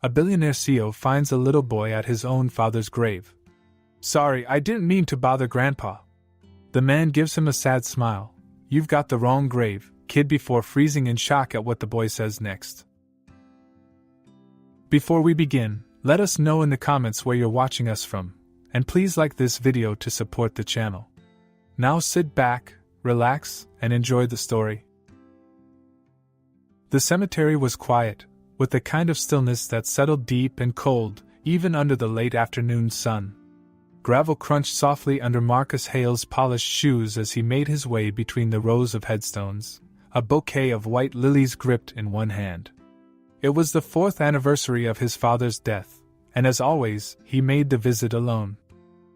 A billionaire CEO finds a little boy at his own father's grave. Sorry, I didn't mean to bother Grandpa. The man gives him a sad smile. You've got the wrong grave, kid, before freezing in shock at what the boy says next. Before we begin, let us know in the comments where you're watching us from, and please like this video to support the channel. Now sit back, relax, and enjoy the story. The cemetery was quiet, with the kind of stillness that settled deep and cold, even under the late afternoon sun. Gravel crunched softly under Marcus Hale's polished shoes as he made his way between the rows of headstones, a bouquet of white lilies gripped in one hand. It was the 4th anniversary of his father's death, and as always, he made the visit alone.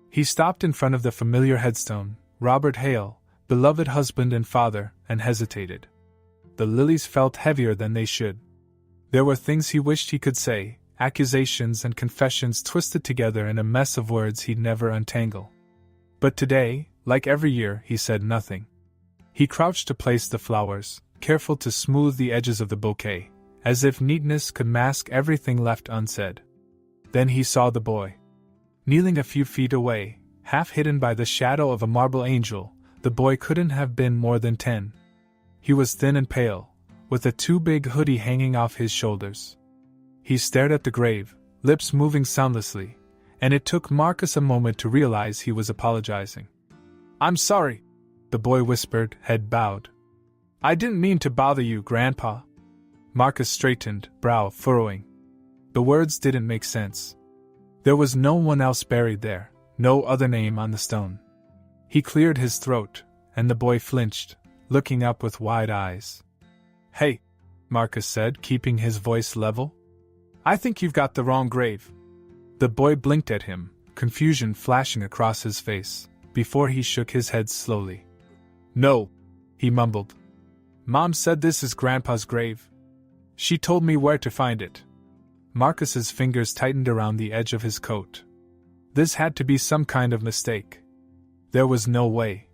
He stopped in front of the familiar headstone, Robert Hale, beloved husband and father, and hesitated. The lilies felt heavier than they should. There were things he wished he could say, accusations and confessions twisted together in a mess of words he'd never untangle. But today, like every year, he said nothing. He crouched to place the flowers, careful to smooth the edges of the bouquet, as if neatness could mask everything left unsaid. Then he saw the boy. Kneeling a few feet away, half hidden by the shadow of a marble angel, the boy couldn't have been more than 10. He was thin and pale, with a too big hoodie hanging off his shoulders. He stared at the grave, lips moving soundlessly, and it took Marcus a moment to realize he was apologizing. "I'm sorry," the boy whispered, head bowed. "I didn't mean to bother you, Grandpa." Marcus straightened, brow furrowing. The words didn't make sense. There was no one else buried there, no other name on the stone. He cleared his throat, and the boy flinched, looking up with wide eyes. "Hey," Marcus said, keeping his voice level. "I think you've got the wrong grave." The boy blinked at him, confusion flashing across his face, before he shook his head slowly. "No," he mumbled. "Mom said this is Grandpa's grave. She told me where to find it." Marcus's fingers tightened around the edge of his coat. This had to be some kind of mistake. There was no way.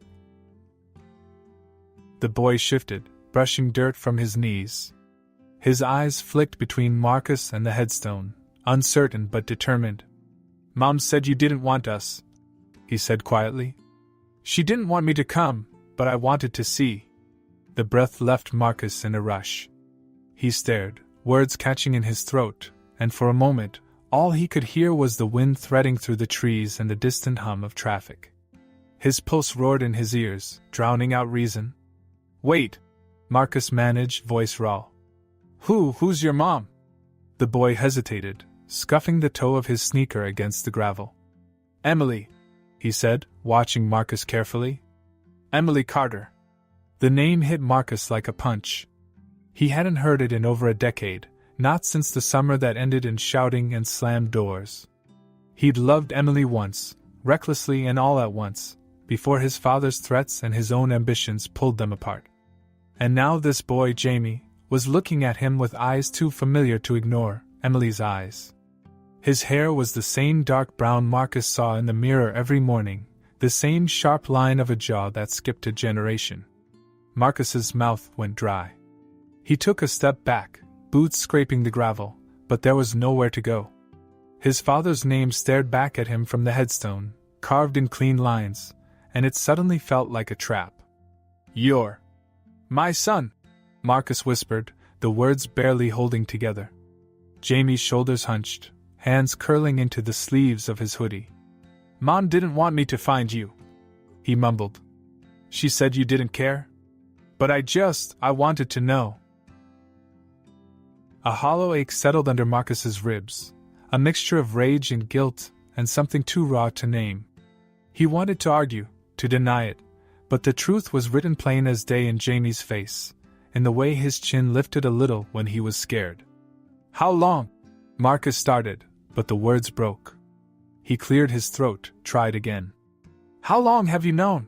The boy shifted, brushing dirt from his knees. His eyes flicked between Marcus and the headstone, uncertain but determined. "Mom said you didn't want us," he said quietly. "She didn't want me to come, but I wanted to see." The breath left Marcus in a rush. He stared, words catching in his throat, and for a moment, all he could hear was the wind threading through the trees and the distant hum of traffic. His pulse roared in his ears, drowning out reason. "Wait," Marcus managed, voice raw. Who's your mom?" The boy hesitated, scuffing the toe of his sneaker against the gravel. "Emily," he said, watching Marcus carefully. "Emily Carter." The name hit Marcus like a punch. He hadn't heard it in over a decade, not since the summer that ended in shouting and slammed doors. He'd loved Emily once, recklessly and all at once, before his father's threats and his own ambitions pulled them apart. And now this boy, Jamie, was looking at him with eyes too familiar to ignore, Emily's eyes. His hair was the same dark brown Marcus saw in the mirror every morning, the same sharp line of a jaw that skipped a generation. Marcus's mouth went dry. He took a step back, boots scraping the gravel, but there was nowhere to go. His father's name stared back at him from the headstone, carved in clean lines, and it suddenly felt like a trap. "You're my son," Marcus whispered, the words barely holding together. Jamie's shoulders hunched, hands curling into the sleeves of his hoodie. "Mom didn't want me to find you," he mumbled. "She said you didn't care? But I wanted to know." A hollow ache settled under Marcus's ribs, a mixture of rage and guilt, and something too raw to name. He wanted to argue, to deny it, but the truth was written plain as day in Jamie's face, in the way his chin lifted a little when he was scared. "How long?" Marcus started, but the words broke. He cleared his throat, tried again. "How long have you known?"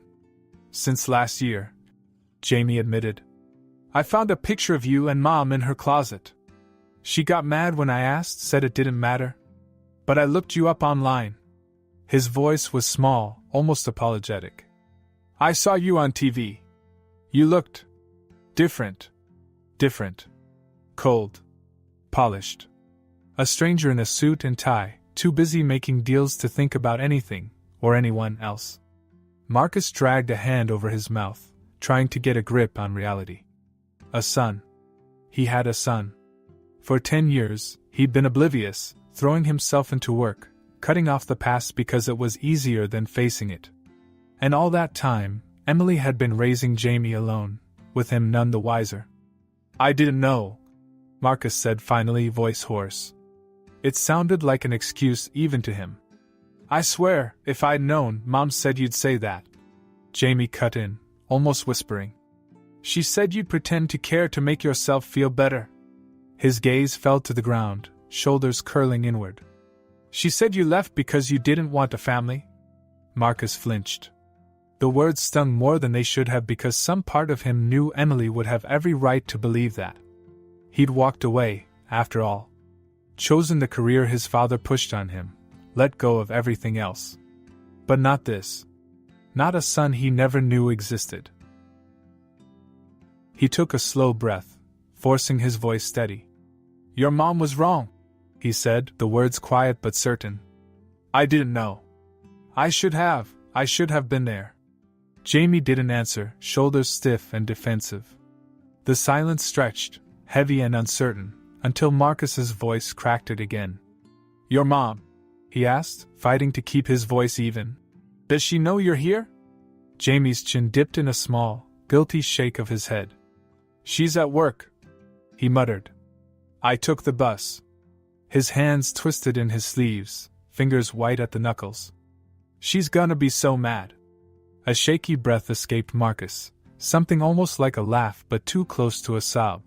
"Since last year," Jamie admitted. "I found a picture of you and Mom in her closet. She got mad when I asked, said it didn't matter. But I looked you up online." His voice was small, almost apologetic. "I saw you on TV. You looked different. Cold. Polished. A stranger in a suit and tie, too busy making deals to think about anything, or anyone else. Marcus dragged a hand over his mouth, trying to get a grip on reality. A son. He had a son. For 10 years, he'd been oblivious, throwing himself into work, cutting off the past because it was easier than facing it. And all that time, Emily had been raising Jamie alone, with him none the wiser. "I didn't know," Marcus said finally, voice hoarse. It sounded like an excuse even to him. "I swear, if I'd known, Mom said you'd say that." Jamie cut in, almost whispering. "She said you'd pretend to care to make yourself feel better." His gaze fell to the ground, shoulders curling inward. "She said you left because you didn't want a family?" Marcus flinched. The words stung more than they should have because some part of him knew Emily would have every right to believe that. He'd walked away, after all. Chosen the career his father pushed on him, let go of everything else. But not this. Not a son he never knew existed. He took a slow breath, forcing his voice steady. "Your mom was wrong," he said, the words quiet but certain. "I didn't know. I should have been there." Jamie didn't answer, shoulders stiff and defensive. The silence stretched, heavy and uncertain, until Marcus's voice cracked it again. "Your mom?" he asked, fighting to keep his voice even. "Does she know you're here?" Jamie's chin dipped in a small, guilty shake of his head. "She's at work," he muttered. "I took the bus." His hands twisted in his sleeves, fingers white at the knuckles. "She's gonna be so mad." A shaky breath escaped Marcus, something almost like a laugh but too close to a sob.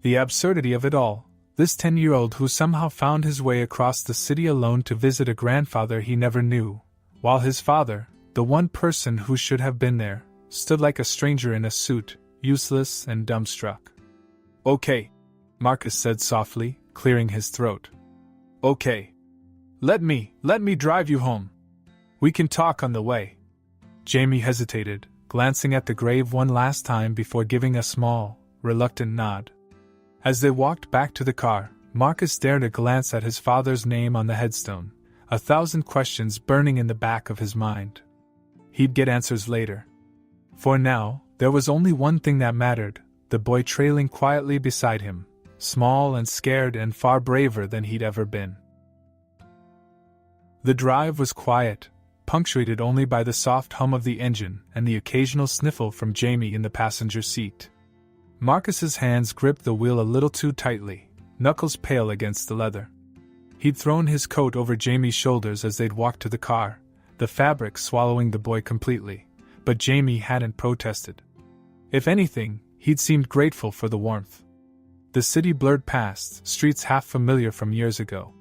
The absurdity of it all, this 10-year-old who somehow found his way across the city alone to visit a grandfather he never knew, while his father, the one person who should have been there, stood like a stranger in a suit, useless and dumbstruck. "Okay," Marcus said softly, clearing his throat. "Okay. Let me drive you home. We can talk on the way." Jamie hesitated, glancing at the grave one last time before giving a small, reluctant nod. As they walked back to the car, Marcus dared a glance at his father's name on the headstone, 1,000 questions burning in the back of his mind. He'd get answers later. For now, there was only one thing that mattered, the boy trailing quietly beside him, small and scared and far braver than he'd ever been. The drive was quiet, punctuated only by the soft hum of the engine and the occasional sniffle from Jamie in the passenger seat. Marcus's hands gripped the wheel a little too tightly, knuckles pale against the leather. He'd thrown his coat over Jamie's shoulders as they'd walked to the car, the fabric swallowing the boy completely, but Jamie hadn't protested. If anything, he'd seemed grateful for the warmth. The city blurred past, streets half familiar from years ago.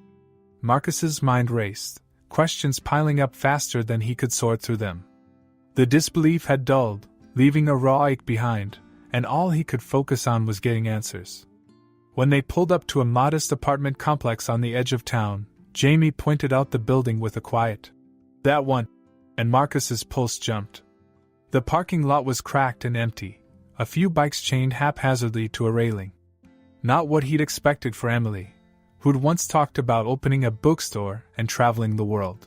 Marcus's mind raced, questions piling up faster than he could sort through them. The disbelief had dulled, leaving a raw ache behind, and all he could focus on was getting answers. When they pulled up to a modest apartment complex on the edge of town, Jamie pointed out the building with a quiet, "That one," and Marcus's pulse jumped. The parking lot was cracked and empty, a few bikes chained haphazardly to a railing. Not what he'd expected for Emily, who'd once talked about opening a bookstore and traveling the world.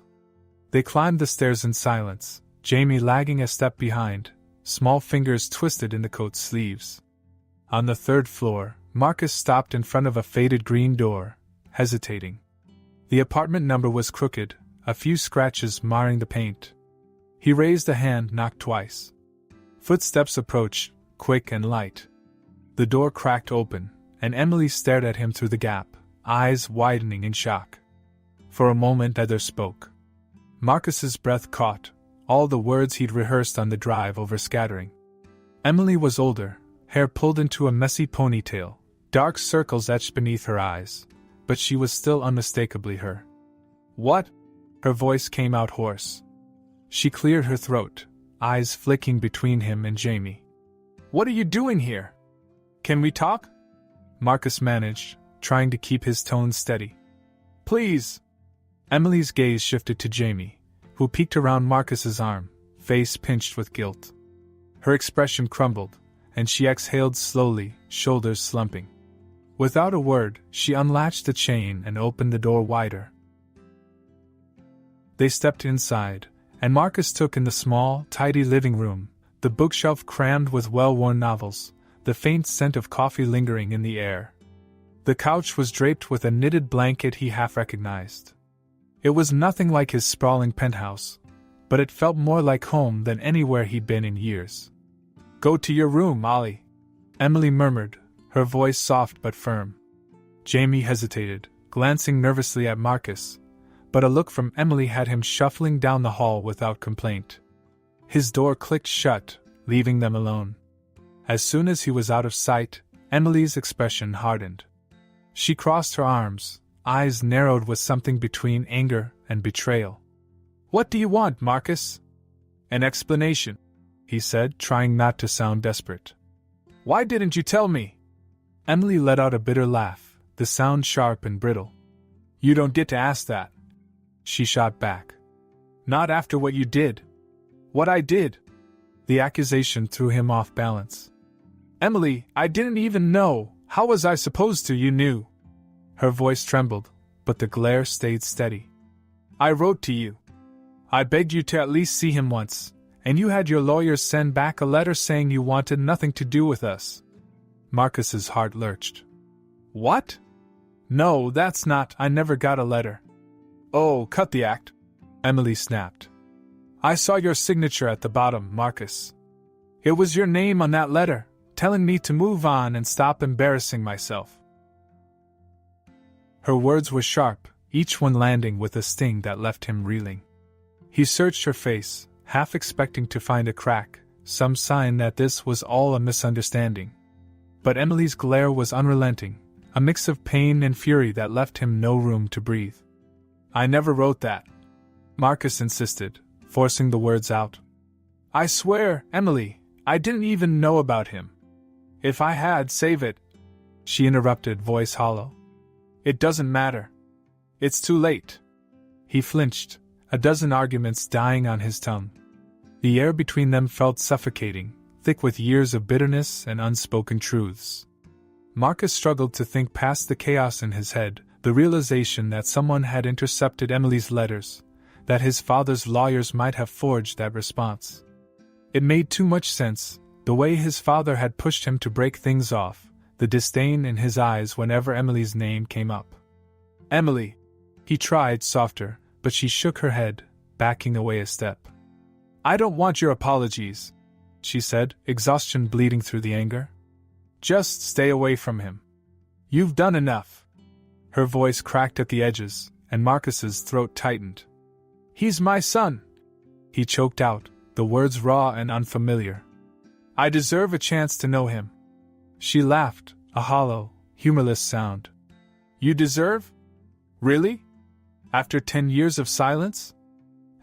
They climbed the stairs in silence, Jamie lagging a step behind, small fingers twisted in the coat sleeves. On the 3rd floor, Marcus stopped in front of a faded green door, hesitating. The apartment number was crooked, a few scratches marring the paint. He raised a hand, knocked twice. Footsteps approached, quick and light. The door cracked open, and Emily stared at him through the gap, eyes widening in shock. For a moment neither spoke. Marcus's breath caught, all the words he'd rehearsed on the drive over scattering. Emily was older, hair pulled into a messy ponytail, dark circles etched beneath her eyes, but she was still unmistakably her. "What?" Her voice came out hoarse. She cleared her throat, eyes flicking between him and Jamie. "What are you doing here? Can we talk?" Marcus managed, trying to keep his tone steady. "Please." Emily's gaze shifted to Jamie, who peeked around Marcus's arm, face pinched with guilt. Her expression crumbled, and she exhaled slowly, shoulders slumping. Without a word, she unlatched the chain and opened the door wider. They stepped inside, and Marcus took in the small, tidy living room, the bookshelf crammed with well-worn novels, the faint scent of coffee lingering in the air. The couch was draped with a knitted blanket he half recognized. It was nothing like his sprawling penthouse, but it felt more like home than anywhere he'd been in years. "Go to your room, Ollie," Emily murmured, her voice soft but firm. Jamie hesitated, glancing nervously at Marcus, but a look from Emily had him shuffling down the hall without complaint. His door clicked shut, leaving them alone. As soon as he was out of sight, Emily's expression hardened. She crossed her arms, eyes narrowed with something between anger and betrayal. "What do you want, Marcus?" "An explanation," he said, trying not to sound desperate. "Why didn't you tell me?" Emily let out a bitter laugh, the sound sharp and brittle. "You don't get to ask that," she shot back. "Not after what you did." "What I did?" The accusation threw him off balance. "Emily, I didn't even know. How was I supposed to? You knew." Her voice trembled, but the glare stayed steady. "I wrote to you. I begged you to at least see him once, and you had your lawyers send back a letter saying you wanted nothing to do with us." Marcus's heart lurched. "What? No, that's not. I never got a letter." "Oh, cut the act," Emily snapped. "I saw your signature at the bottom, Marcus. It was your name on that letter, telling me to move on and stop embarrassing myself." Her words were sharp, each one landing with a sting that left him reeling. He searched her face, half expecting to find a crack, some sign that this was all a misunderstanding. But Emily's glare was unrelenting, a mix of pain and fury that left him no room to breathe. "I never wrote that," Marcus insisted, forcing the words out. "I swear, Emily, I didn't even know about him." "If I had, save it," she interrupted, voice hollow. "It doesn't matter. It's too late." He flinched, a dozen arguments dying on his tongue. The air between them felt suffocating, thick with years of bitterness and unspoken truths. Marcus struggled to think past the chaos in his head, the realization that someone had intercepted Emily's letters, that his father's lawyers might have forged that response. It made too much sense, the way his father had pushed him to break things off, the disdain in his eyes whenever Emily's name came up. "Emily," he tried softer, but she shook her head, backing away a step. "I don't want your apologies," she said, exhaustion bleeding through the anger. "Just stay away from him. You've done enough." Her voice cracked at the edges, and Marcus's throat tightened. "He's my son," he choked out, the words raw and unfamiliar. "I deserve a chance to know him." She laughed, a hollow, humorless sound. "You deserve? Really? After 10 years of silence?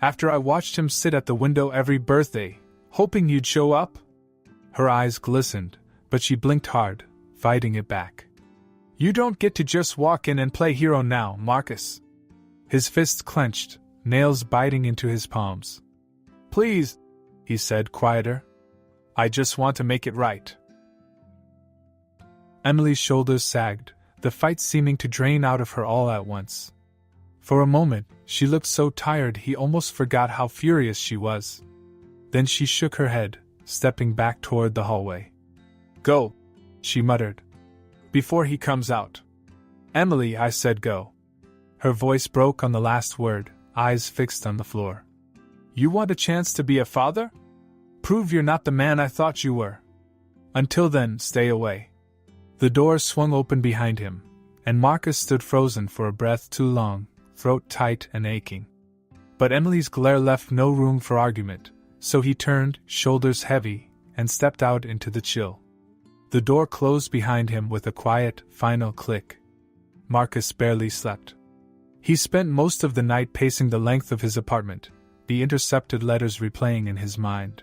After I watched him sit at the window every birthday, hoping you'd show up?" Her eyes glistened, but she blinked hard, fighting it back. "You don't get to just walk in and play hero now, Marcus." His fists clenched, nails biting into his palms. "Please," he said, quieter. "I just want to make it right." Emily's shoulders sagged, the fight seeming to drain out of her all at once. For a moment, she looked so tired he almost forgot how furious she was. Then she shook her head, stepping back toward the hallway. "Go," she muttered. "Before he comes out." "Emily, I said go." Her voice broke on the last word, eyes fixed on the floor. "You want a chance to be a father? Prove you're not the man I thought you were. Until then, stay away." The door swung open behind him, and Marcus stood frozen for a breath too long, throat tight and aching. But Emily's glare left no room for argument, so he turned, shoulders heavy, and stepped out into the chill. The door closed behind him with a quiet, final click. Marcus barely slept. He spent most of the night pacing the length of his apartment, the intercepted letters replaying in his mind.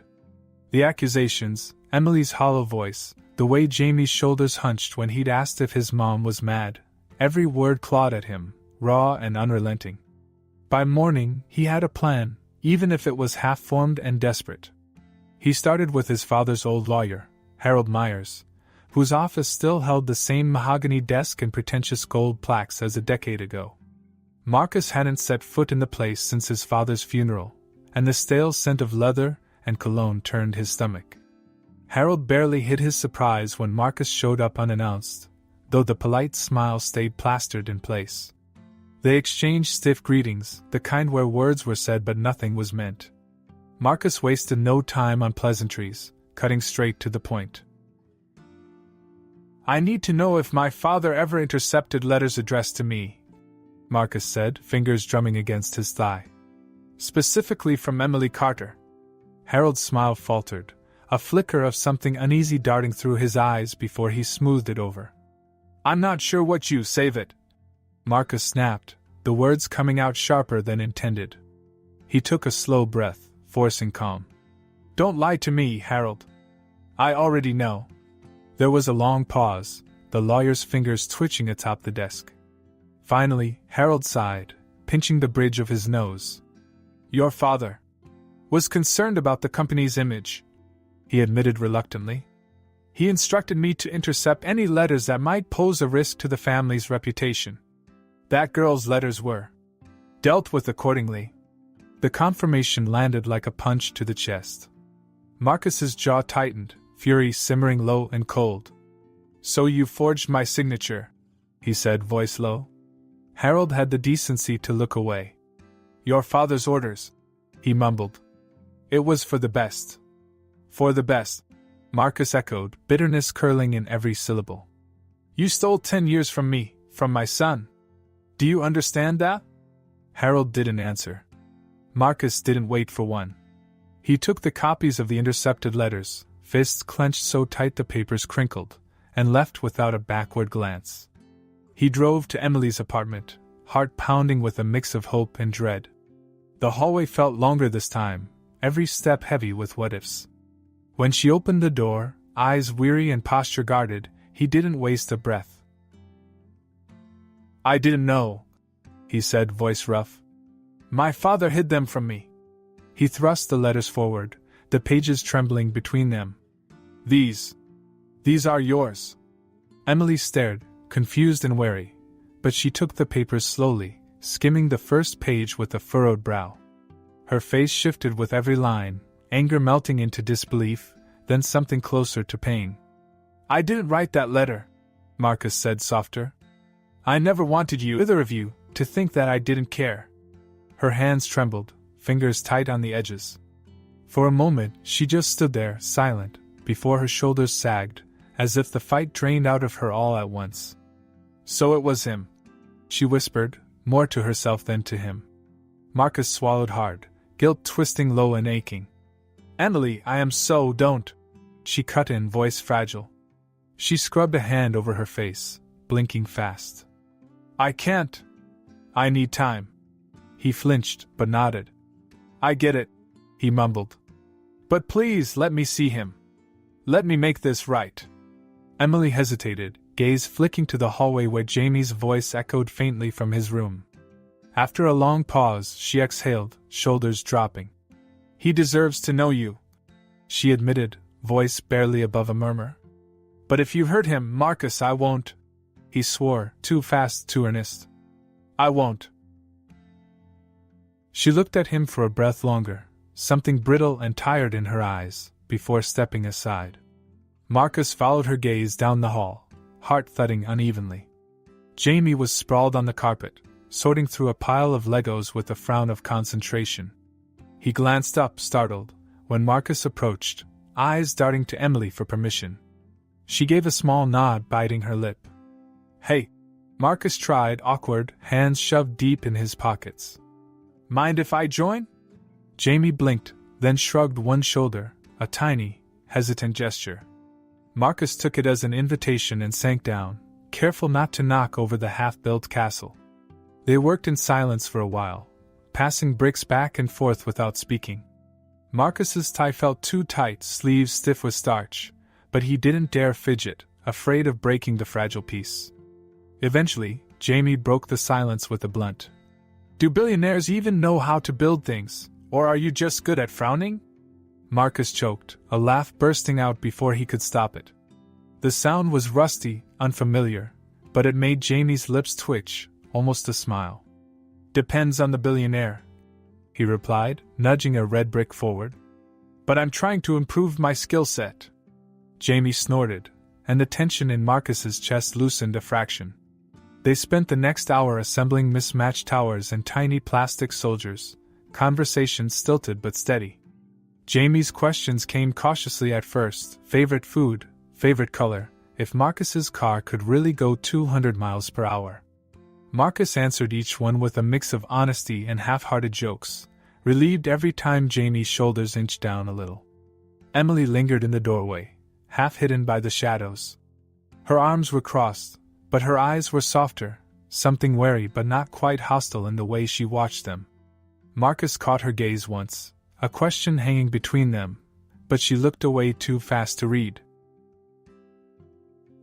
The accusations, Emily's hollow voice, the way Jamie's shoulders hunched when he'd asked if his mom was mad, every word clawed at him, raw and unrelenting. By morning, he had a plan, even if it was half-formed and desperate. He started with his father's old lawyer, Harold Myers, whose office still held the same mahogany desk and pretentious gold plaques as a decade ago. Marcus hadn't set foot in the place since his father's funeral, and the stale scent of leather and cologne turned his stomach. Harold barely hid his surprise when Marcus showed up unannounced, though the polite smile stayed plastered in place. They exchanged stiff greetings, the kind where words were said but nothing was meant. Marcus wasted no time on pleasantries, cutting straight to the point. "I need to know if my father ever intercepted letters addressed to me," Marcus said, fingers drumming against his thigh. "Specifically from Emily Carter." Harold's smile faltered, a flicker of something uneasy darting through his eyes before he smoothed it over. "I'm not sure what you save it," Marcus snapped, the words coming out sharper than intended. He took a slow breath, forcing calm. "Don't lie to me, Harold. I already know." There was a long pause, the lawyer's fingers twitching atop the desk. Finally, Harold sighed, pinching the bridge of his nose. "Your father was concerned about the company's image," he admitted reluctantly. "He instructed me to intercept any letters that might pose a risk to the family's reputation. That girl's letters were dealt with accordingly." The confirmation landed like a punch to the chest. Marcus's jaw tightened, fury simmering low and cold. "So you forged my signature," he said, voice low. Harold had the decency to look away. "Your father's orders," he mumbled. "It was for the best." "For the best," Marcus echoed, bitterness curling in every syllable. "You stole 10 years from me, from my son. Do you understand that?" Harold didn't answer. Marcus didn't wait for one. He took the copies of the intercepted letters, fists clenched so tight the papers crinkled, and left without a backward glance. He drove to Emily's apartment, heart pounding with a mix of hope and dread. The hallway felt longer this time, every step heavy with what-ifs. When she opened the door, eyes weary and posture guarded, he didn't waste a breath. "I didn't know," he said, voice rough. "My father hid them from me." He thrust the letters forward, the pages trembling between them. These are yours." Emily stared, confused and wary, but she took the papers slowly, skimming the first page with a furrowed brow. Her face shifted with every line, anger melting into disbelief, then something closer to pain. "I didn't write that letter," Marcus said softer. "I never wanted you, either of you, to think that I didn't care." Her hands trembled, fingers tight on the edges. For a moment, she just stood there, silent, before her shoulders sagged, as if the fight drained out of her all at once. "So it was him," she whispered, more to herself than to him. Marcus swallowed hard, guilt twisting low and aching. "Emily, I am so don't," she cut in, voice fragile. She scrubbed a hand over her face, blinking fast. "I can't. I need time." He flinched, but nodded. "I get it," he mumbled. "But please let me see him. Let me make this right." Emily hesitated, gaze flicking to the hallway where Jamie's voice echoed faintly from his room. After a long pause, she exhaled, shoulders dropping. "He deserves to know you," she admitted, voice barely above a murmur. "But if you hurt him, Marcus, I won't." He swore, too fast, too earnest. "I won't." She looked at him for a breath longer, something brittle and tired in her eyes, before stepping aside. Marcus followed her gaze down the hall, heart thudding unevenly. Jamie was sprawled on the carpet, sorting through a pile of Legos with a frown of concentration. He glanced up, startled, when Marcus approached, eyes darting to Emily for permission. She gave a small nod, biting her lip. "Hey," Marcus tried, awkward, hands shoved deep in his pockets. "Mind if I join?" Jamie blinked, then shrugged one shoulder, a tiny, hesitant gesture. Marcus took it as an invitation and sank down, careful not to knock over the half-built castle. They worked in silence for a while, passing bricks back and forth without speaking. Marcus's tie felt too tight, sleeves stiff with starch, but he didn't dare fidget, afraid of breaking the fragile piece. Eventually, Jamie broke the silence with a blunt. "Do billionaires even know how to build things, or are you just good at frowning?" Marcus choked, a laugh bursting out before he could stop it. The sound was rusty, unfamiliar, but it made Jamie's lips twitch, almost a smile. "Depends on the billionaire," he replied, nudging a red brick forward. "But I'm trying to improve my skill set." Jamie snorted, and the tension in Marcus's chest loosened a fraction. They spent the next hour assembling mismatched towers and tiny plastic soldiers, conversation stilted but steady. Jamie's questions came cautiously at first: favorite food, favorite color, if Marcus's car could really go 200 miles per hour. Marcus answered each one with a mix of honesty and half-hearted jokes, relieved every time Jamie's shoulders inched down a little. Emily lingered in the doorway, half hidden by the shadows. Her arms were crossed, but her eyes were softer, something wary but not quite hostile in the way she watched them. Marcus caught her gaze once, a question hanging between them, but she looked away too fast to read.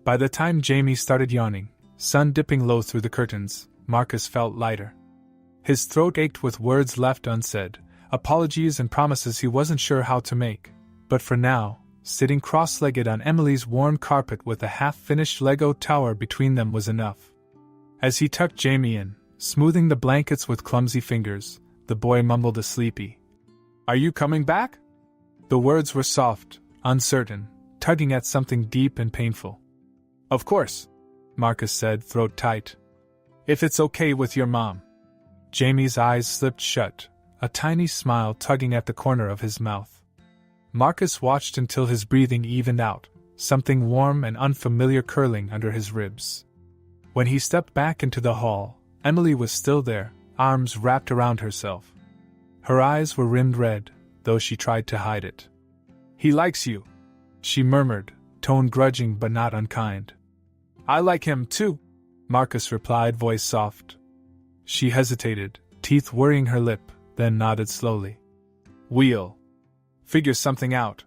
By the time Jamie started yawning, sun dipping low through the curtains, Marcus felt lighter. His throat ached with words left unsaid, apologies and promises he wasn't sure how to make, but for now, sitting cross-legged on Emily's warm carpet with a half-finished Lego tower between them was enough. As he tucked Jamie in, smoothing the blankets with clumsy fingers, the boy mumbled a sleepy, "Are you coming back?" The words were soft, uncertain, tugging at something deep and painful. "Of course," Marcus said, throat tight. "If it's okay with your mom." Jamie's eyes slipped shut, a tiny smile tugging at the corner of his mouth. Marcus watched until his breathing evened out, something warm and unfamiliar curling under his ribs. When he stepped back into the hall, Emily was still there, arms wrapped around herself. Her eyes were rimmed red, though she tried to hide it. "He likes you," she murmured, tone grudging but not unkind. "I like him too," Marcus replied, voice soft. She hesitated, teeth worrying her lip, then nodded slowly. "We'll figure something out,"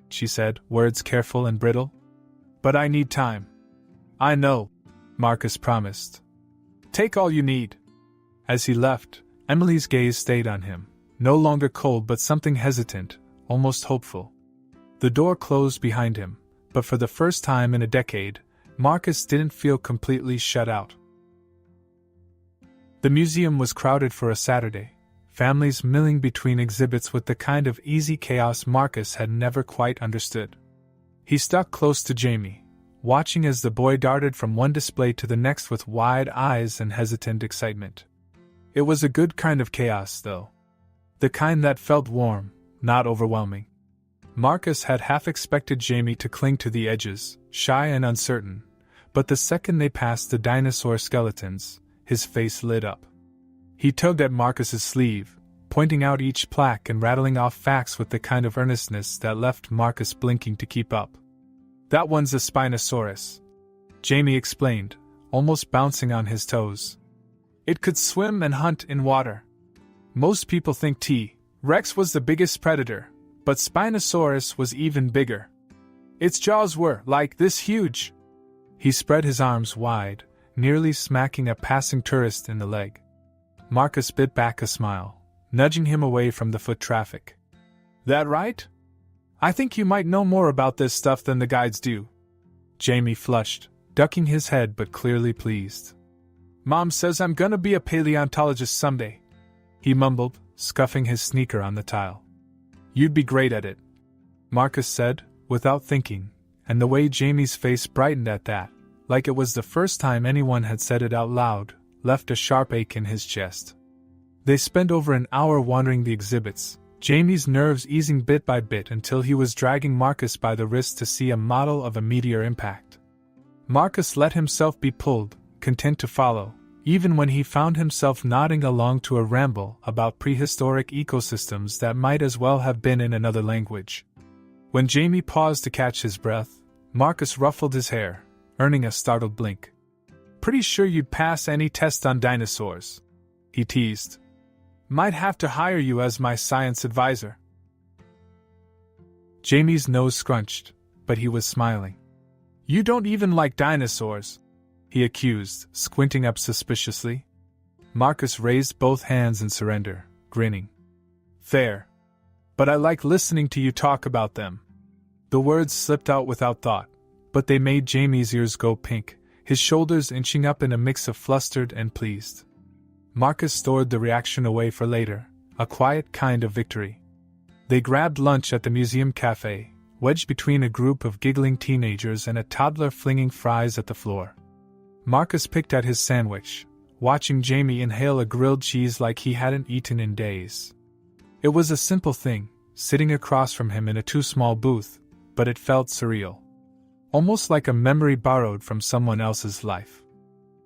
she said, words careful and brittle. "But I need time." "I know," Marcus promised. "Take all you need." As he left, Emily's gaze stayed on him, no longer cold but something hesitant, almost hopeful. The door closed behind him, but for the first time in a decade, Marcus didn't feel completely shut out. The museum was crowded for a Saturday, families milling between exhibits with the kind of easy chaos Marcus had never quite understood. He stuck close to Jamie, watching as the boy darted from one display to the next with wide eyes and hesitant excitement. It was a good kind of chaos, though. The kind that felt warm, not overwhelming. Marcus had half expected Jamie to cling to the edges, shy and uncertain, but the second they passed the dinosaur skeletons, his face lit up. He tugged at Marcus's sleeve, pointing out each plaque and rattling off facts with the kind of earnestness that left Marcus blinking to keep up. "That one's a Spinosaurus," Jamie explained, almost bouncing on his toes. "It could swim and hunt in water. Most people think T-Rex was the biggest predator, but Spinosaurus was even bigger. Its jaws were like this huge." He spread his arms wide, nearly smacking a passing tourist in the leg. Marcus bit back a smile, nudging him away from the foot traffic. "That right? I think you might know more about this stuff than the guides do." Jamie flushed, ducking his head but clearly pleased. "Mom says I'm gonna be a paleontologist someday," he mumbled, scuffing his sneaker on the tile. "You'd be great at it," Marcus said, without thinking, and the way Jamie's face brightened at that, like it was the first time anyone had said it out loud, left a sharp ache in his chest. They spent over an hour wandering the exhibits, Jamie's nerves easing bit by bit until he was dragging Marcus by the wrist to see a model of a meteor impact. Marcus let himself be pulled, content to follow, even when he found himself nodding along to a ramble about prehistoric ecosystems that might as well have been in another language. When Jamie paused to catch his breath, Marcus ruffled his hair, earning a startled blink. "Pretty sure you'd pass any test on dinosaurs," he teased. "Might have to hire you as my science advisor." Jamie's nose scrunched, but he was smiling. "You don't even like dinosaurs," he accused, squinting up suspiciously. Marcus raised both hands in surrender, grinning. "Fair. But I like listening to you talk about them." The words slipped out without thought, but they made Jamie's ears go pink, his shoulders inching up in a mix of flustered and pleased. Marcus stored the reaction away for later, a quiet kind of victory. They grabbed lunch at the museum cafe, wedged between a group of giggling teenagers and a toddler flinging fries at the floor. Marcus picked at his sandwich, watching Jamie inhale a grilled cheese like he hadn't eaten in days. It was a simple thing, sitting across from him in a too-small booth, but it felt surreal. Almost like a memory borrowed from someone else's life.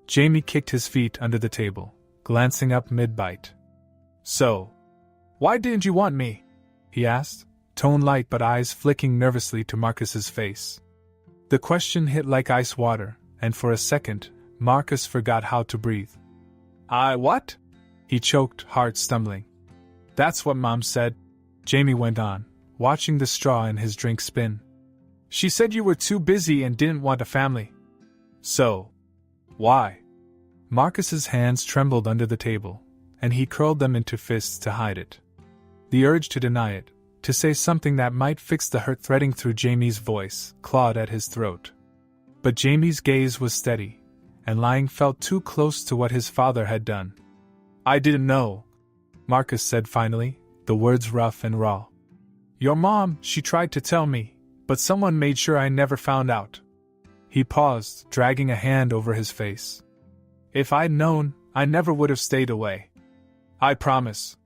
Jamie kicked his feet under the table, glancing up mid-bite. "So, why didn't you want me?" he asked, tone light but eyes flicking nervously to Marcus's face. The question hit like ice water, and for a second, Marcus forgot how to breathe. "I what?" he choked, heart stumbling. "That's what Mom said," Jamie went on, watching the straw in his drink spin. "She said you were too busy and didn't want a family." "So, why?" Marcus's hands trembled under the table, and he curled them into fists to hide it. The urge to deny it, to say something that might fix the hurt threading through Jamie's voice, clawed at his throat. But Jamie's gaze was steady, and lying felt too close to what his father had done. "I didn't know," Marcus said finally, the words rough and raw. "Your mom, she tried to tell me, but someone made sure I never found out." He paused, dragging a hand over his face. "If I'd known, I never would have stayed away. I promise."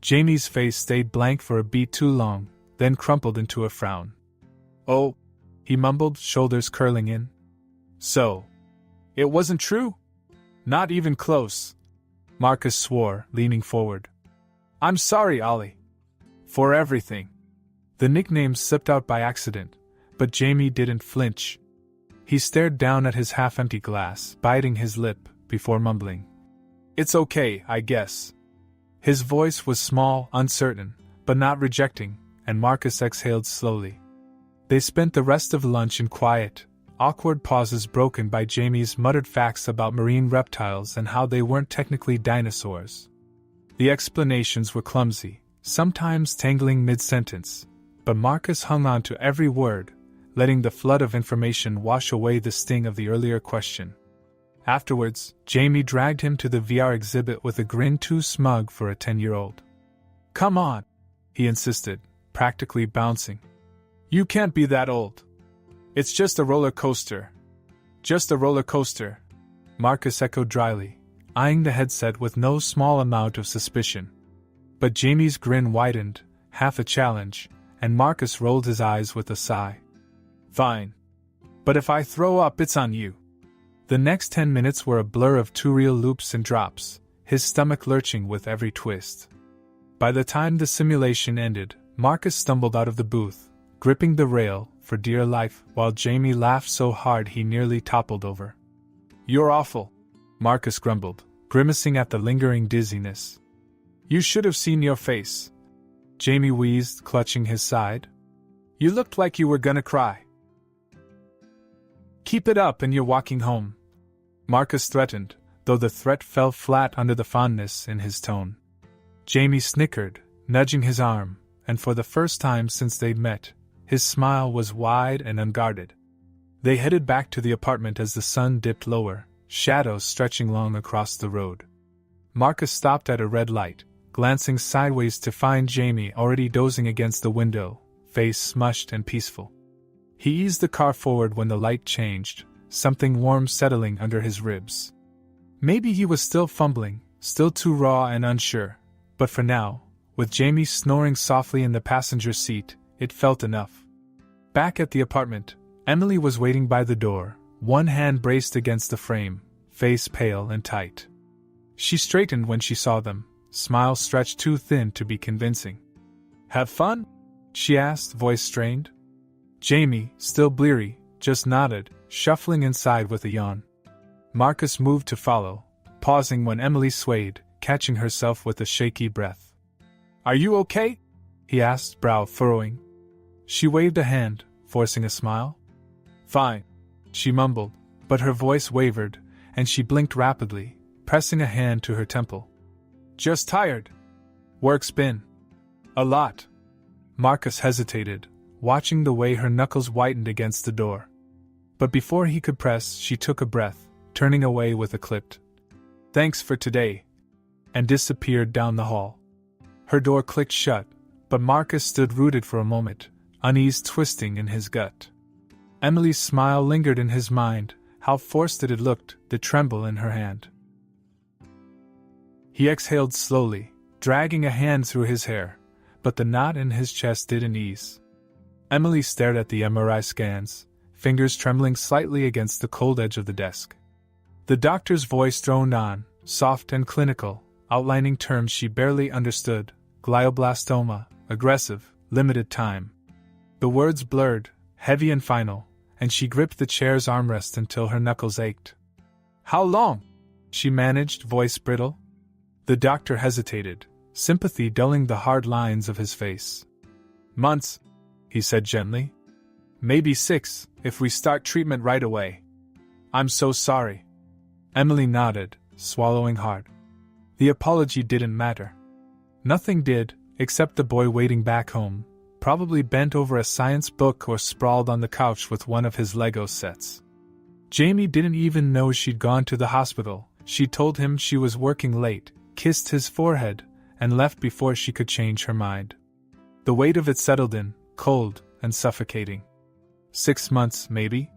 Jamie's face stayed blank for a beat too long, then crumpled into a frown. "Oh," he mumbled, shoulders curling in. "So, it wasn't true?" "Not even close," Marcus swore, leaning forward. "I'm sorry, Ollie. For everything." The nickname slipped out by accident, but Jamie didn't flinch. He stared down at his half-empty glass, biting his lip, before mumbling, "It's okay, I guess." His voice was small, uncertain, but not rejecting, and Marcus exhaled slowly. They spent the rest of lunch in quiet, awkward pauses broken by Jamie's muttered facts about marine reptiles and how they weren't technically dinosaurs. The explanations were clumsy, sometimes tangling mid-sentence, but Marcus hung on to every word, letting the flood of information wash away the sting of the earlier question. Afterwards, Jamie dragged him to the VR exhibit with a grin too smug for a 10-year-old. "Come on," he insisted, practically bouncing. "You can't be that old. It's just a roller coaster." "Just a roller coaster," Marcus echoed dryly, eyeing the headset with no small amount of suspicion. But Jamie's grin widened, half a challenge, and Marcus rolled his eyes with a sigh. "Fine. But if I throw up, it's on you." The next 10 minutes were a blur of two real loops and drops, his stomach lurching with every twist. By the time the simulation ended, Marcus stumbled out of the booth, gripping the rail for dear life, while Jamie laughed so hard he nearly toppled over. "You're awful," Marcus grumbled, grimacing at the lingering dizziness. "You should have seen your face," Jamie wheezed, clutching his side. "You looked like you were gonna cry." "Keep it up and you're walking home," Marcus threatened, though the threat fell flat under the fondness in his tone. Jamie snickered, nudging his arm, and for the first time since they'd met, his smile was wide and unguarded. They headed back to the apartment as the sun dipped lower, shadows stretching long across the road. Marcus stopped at a red light, glancing sideways to find Jamie already dozing against the window, face smushed and peaceful. He eased the car forward when the light changed, something warm settling under his ribs. Maybe he was still fumbling, still too raw and unsure, but for now, with Jamie snoring softly in the passenger seat, it felt enough. Back at the apartment, Emily was waiting by the door, one hand braced against the frame, face pale and tight. She straightened when she saw them, smile stretched too thin to be convincing. "Have fun?" she asked, voice strained. Jamie, still bleary, just nodded, shuffling inside with a yawn. Marcus moved to follow, pausing when Emily swayed, catching herself with a shaky breath. "Are you okay?" he asked, brow furrowing. She waved a hand, forcing a smile. "Fine," she mumbled, but her voice wavered, and she blinked rapidly, pressing a hand to her temple. "Just tired. Work's been a lot." Marcus hesitated, watching the way her knuckles whitened against the door. But before he could press, she took a breath, turning away with a clipped "Thanks for today," and disappeared down the hall. Her door clicked shut, but Marcus stood rooted for a moment, unease twisting in his gut. Emily's smile lingered in his mind, how forced it had looked, the tremble in her hand. He exhaled slowly, dragging a hand through his hair, but the knot in his chest didn't ease. Emily stared at the MRI scans, fingers trembling slightly against the cold edge of the desk. The doctor's voice droned on, soft and clinical, outlining terms she barely understood: glioblastoma, aggressive, limited time. The words blurred, heavy and final, and she gripped the chair's armrest until her knuckles ached. "How long?" she managed, voice brittle. The doctor hesitated, sympathy dulling the hard lines of his face. "Months," he said gently. "Maybe 6, if we start treatment right away." "I'm so sorry." Emily nodded, swallowing hard. The apology didn't matter. Nothing did, except the boy waiting back home, probably bent over a science book or sprawled on the couch with one of his Lego sets. Jamie didn't even know she'd gone to the hospital. She told him she was working late, kissed his forehead, and left before she could change her mind. The weight of it settled in, cold and suffocating. 6 months, maybe?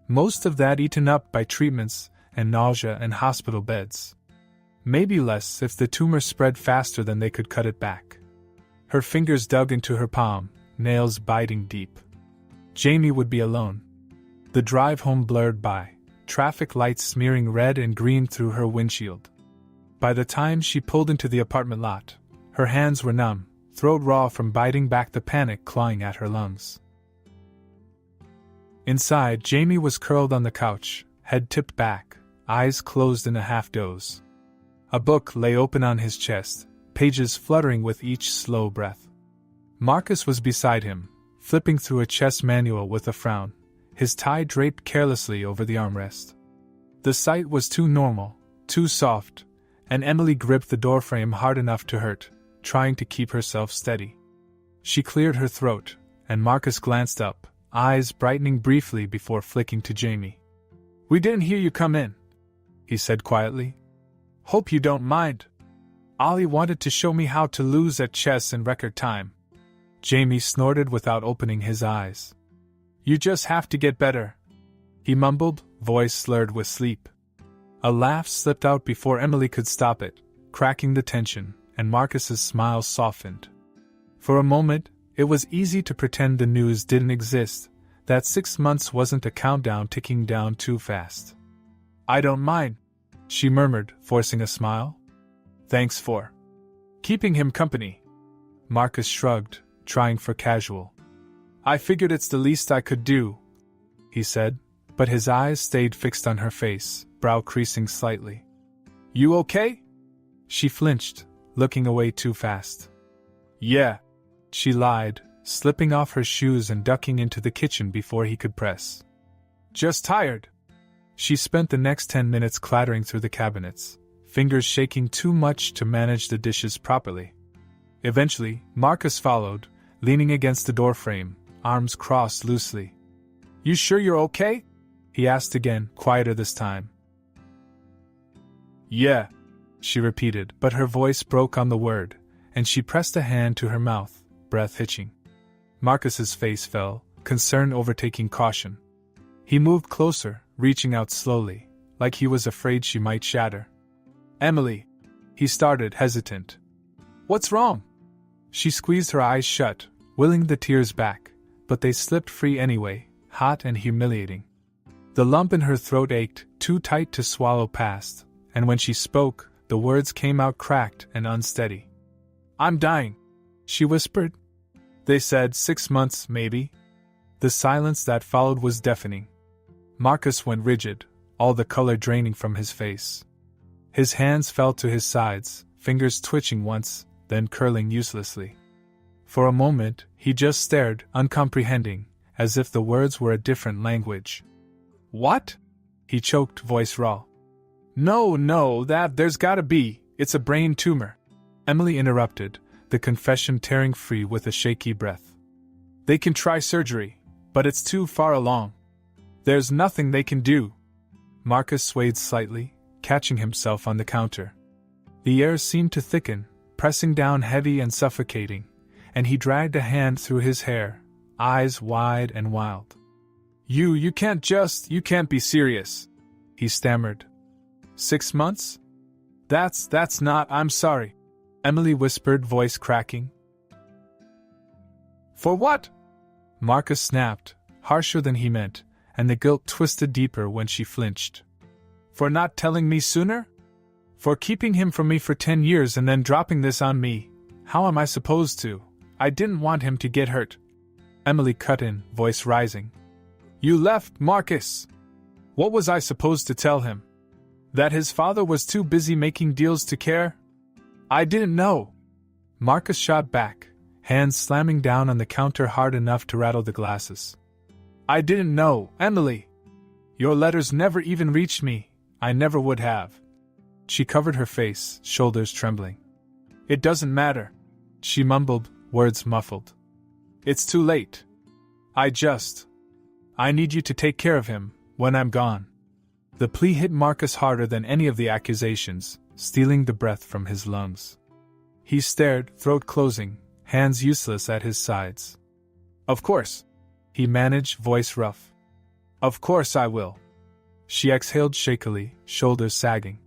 Most of that eaten up by treatments and nausea and hospital beds. Maybe less if the tumor spread faster than they could cut it back. Her fingers dug into her palm, nails biting deep. Jamie would be alone. The drive home blurred by, traffic lights smearing red and green through her windshield. By the time she pulled into the apartment lot, her hands were numb, throat raw from biting back the panic clawing at her lungs. Inside, Jamie was curled on the couch, head tipped back, eyes closed in a half-doze. A book lay open on his chest, pages fluttering with each slow breath. Marcus was beside him, flipping through a chess manual with a frown, his tie draped carelessly over the armrest. The sight was too normal, too soft, and Emily gripped the doorframe hard enough to hurt, trying to keep herself steady. She cleared her throat, and Marcus glanced up, eyes brightening briefly before flicking to Jamie. "We didn't hear you come in," he said quietly. "Hope you don't mind. Ollie wanted to show me how to lose at chess in record time." Jamie snorted without opening his eyes. "You just have to get better," he mumbled, voice slurred with sleep. A laugh slipped out before Emily could stop it, cracking the tension, and Marcus's smile softened. For a moment, it was easy to pretend the news didn't exist, that 6 months wasn't a countdown ticking down too fast. "I don't mind," she murmured, forcing a smile. "Thanks for keeping him company." Marcus shrugged, trying for casual. "I figured it's the least I could do," he said, but his eyes stayed fixed on her face, brow creasing slightly. "You okay?" She flinched, looking away too fast. "Yeah," she lied, slipping off her shoes and ducking into the kitchen before he could press. "Just tired." She spent the next 10 minutes clattering through the cabinets, fingers shaking too much to manage the dishes properly. Eventually, Marcus followed, leaning against the doorframe, arms crossed loosely. "You sure you're okay?" he asked again, quieter this time. "Yeah," she repeated, but her voice broke on the word, and she pressed a hand to her mouth, breath hitching. Marcus's face fell, concern overtaking caution. He moved closer, reaching out slowly, like he was afraid she might shatter. "Emily," he started, hesitant. "What's wrong?" She squeezed her eyes shut, willing the tears back, but they slipped free anyway, hot and humiliating. The lump in her throat ached, too tight to swallow past, and when she spoke, the words came out cracked and unsteady. "I'm dying," she whispered. "They said 6 months, maybe." The silence that followed was deafening. Marcus went rigid, all the color draining from his face. His hands fell to his sides, fingers twitching once, then curling uselessly. For a moment, he just stared, uncomprehending, as if the words were a different language. "What?" he choked, voice raw. No, there's gotta be, it's a brain tumor," Emily interrupted, the confession tearing free with a shaky breath. They can try surgery, but it's too far along. There's nothing they can do. Marcus swayed slightly, catching himself on the counter. The air seemed to thicken, pressing down heavy and suffocating, and he dragged a hand through his hair, eyes wide and wild. You can't be serious," he stammered. 6 months? That's not, I'm sorry," Emily whispered, voice cracking. "For what?" Marcus snapped, harsher than he meant, and the guilt twisted deeper when she flinched. "For not telling me sooner? For keeping him from me for 10 years and then dropping this on me? How am I supposed to? I didn't want him to get hurt." Emily cut in, voice rising. "You left, Marcus! What was I supposed to tell him? That his father was too busy making deals to care? I didn't know." Marcus shot back, hands slamming down on the counter hard enough to rattle the glasses. "I didn't know, Emily. Your letters never even reached me. I never would have." She covered her face, shoulders trembling. "It doesn't matter," she mumbled, words muffled. "It's too late. I need you to take care of him, when I'm gone." The plea hit Marcus harder than any of the accusations, stealing the breath from his lungs. He stared, throat closing, hands useless at his sides. "Of course," he managed, voice rough. "Of course I will." She exhaled shakily, shoulders sagging.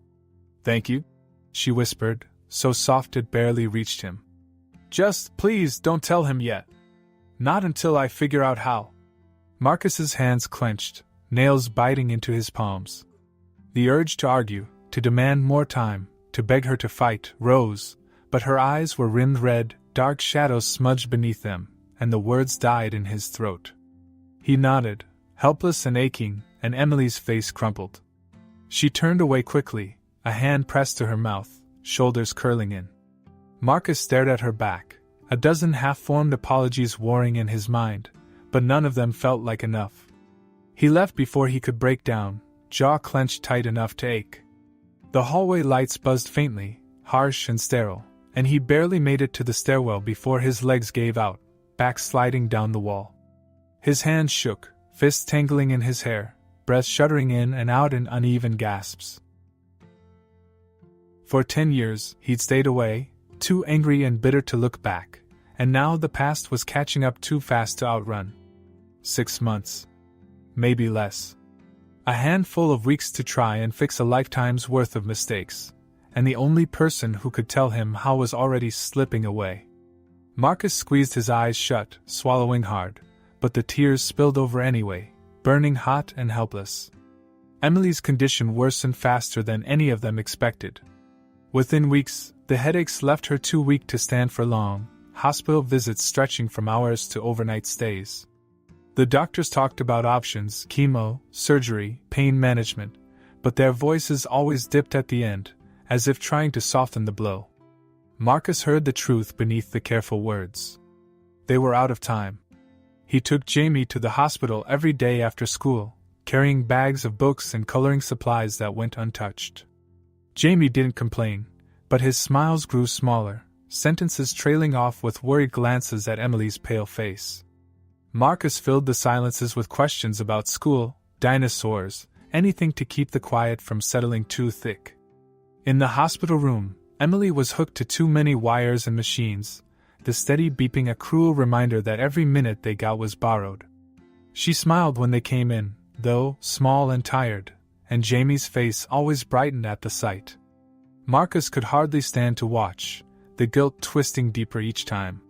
"Thank you," she whispered, so soft it barely reached him. "Just, please don't tell him yet. Not until I figure out how." Marcus's hands clenched, nails biting into his palms. The urge to argue, to demand more time, to beg her to fight, rose, but her eyes were rimmed red, dark shadows smudged beneath them, and the words died in his throat. He nodded, helpless and aching, and Emily's face crumpled. She turned away quickly, a hand pressed to her mouth, shoulders curling in. Marcus stared at her back, a dozen half-formed apologies warring in his mind, but none of them felt like enough. He left before he could break down, jaw clenched tight enough to ache. The hallway lights buzzed faintly, harsh and sterile, and he barely made it to the stairwell before his legs gave out, back sliding down the wall. His hands shook, fists tangling in his hair, breath shuddering in and out in uneven gasps. For 10 years, he'd stayed away, too angry and bitter to look back, and now the past was catching up too fast to outrun. 6 months. Maybe less. A handful of weeks to try and fix a lifetime's worth of mistakes, and the only person who could tell him how was already slipping away. Marcus squeezed his eyes shut, swallowing hard, but the tears spilled over anyway, burning hot and helpless. Emily's condition worsened faster than any of them expected. Within weeks, the headaches left her too weak to stand for long, hospital visits stretching from hours to overnight stays. The doctors talked about options, chemo, surgery, pain management, but their voices always dipped at the end, as if trying to soften the blow. Marcus heard the truth beneath the careful words. They were out of time. He took Jamie to the hospital every day after school, carrying bags of books and coloring supplies that went untouched. Jamie didn't complain, but his smiles grew smaller, sentences trailing off with worried glances at Emily's pale face. Marcus filled the silences with questions about school, dinosaurs, anything to keep the quiet from settling too thick. In the hospital room, Emily was hooked to too many wires and machines, the steady beeping a cruel reminder that every minute they got was borrowed. She smiled when they came in, though small and tired, and Jamie's face always brightened at the sight. Marcus could hardly stand to watch, the guilt twisting deeper each time.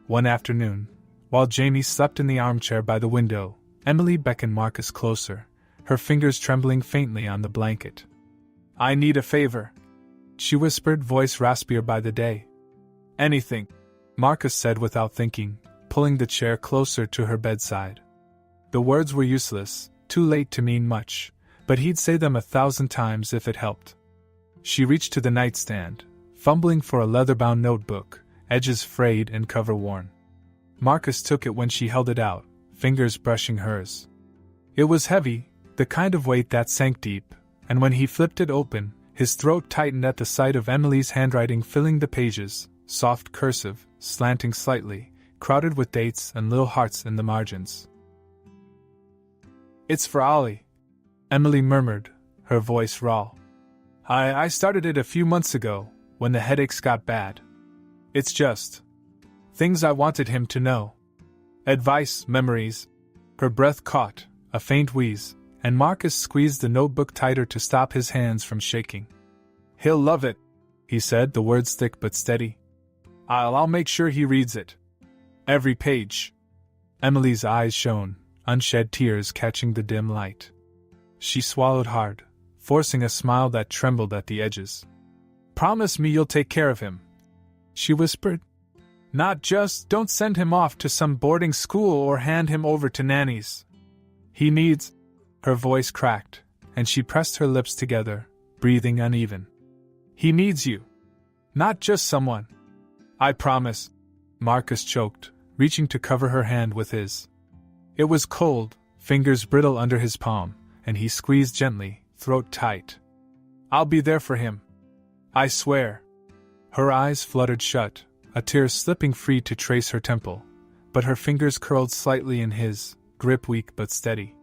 One afternoon, while Jamie slept in the armchair by the window, Emily beckoned Marcus closer, her fingers trembling faintly on the blanket. "I need a favor," she whispered, voice raspier by the day. "Anything," Marcus said without thinking, pulling the chair closer to her bedside. The words were useless, too late to mean much, but he'd say them 1,000 times if it helped. She reached to the nightstand, fumbling for a leather-bound notebook, edges frayed and cover worn. Marcus took it when she held it out, fingers brushing hers. It was heavy, the kind of weight that sank deep, and when he flipped it open, his throat tightened at the sight of Emily's handwriting filling the pages, soft cursive, slanting slightly, crowded with dates and little hearts in the margins. "It's for Ollie," Emily murmured, her voice raw. I started it a few months ago, when the headaches got bad. It's just things I wanted him to know. Advice, memories." Her breath caught, a faint wheeze, and Marcus squeezed the notebook tighter to stop his hands from shaking. "He'll love it," he said, the words thick but steady. I'll make sure he reads it. Every page." Emily's eyes shone, unshed tears catching the dim light. She swallowed hard, forcing a smile that trembled at the edges. "Promise me you'll take care of him," she whispered. "Not just don't send him off to some boarding school or hand him over to nannies. He needs—" Her voice cracked, and she pressed her lips together, breathing uneven. "He needs you. Not just someone." "I promise," Marcus choked, reaching to cover her hand with his. It was cold, fingers brittle under his palm, and he squeezed gently, throat tight. "I'll be there for him. I swear." Her eyes fluttered shut, a tear slipping free to trace her temple, but her fingers curled slightly in his, grip weak but steady.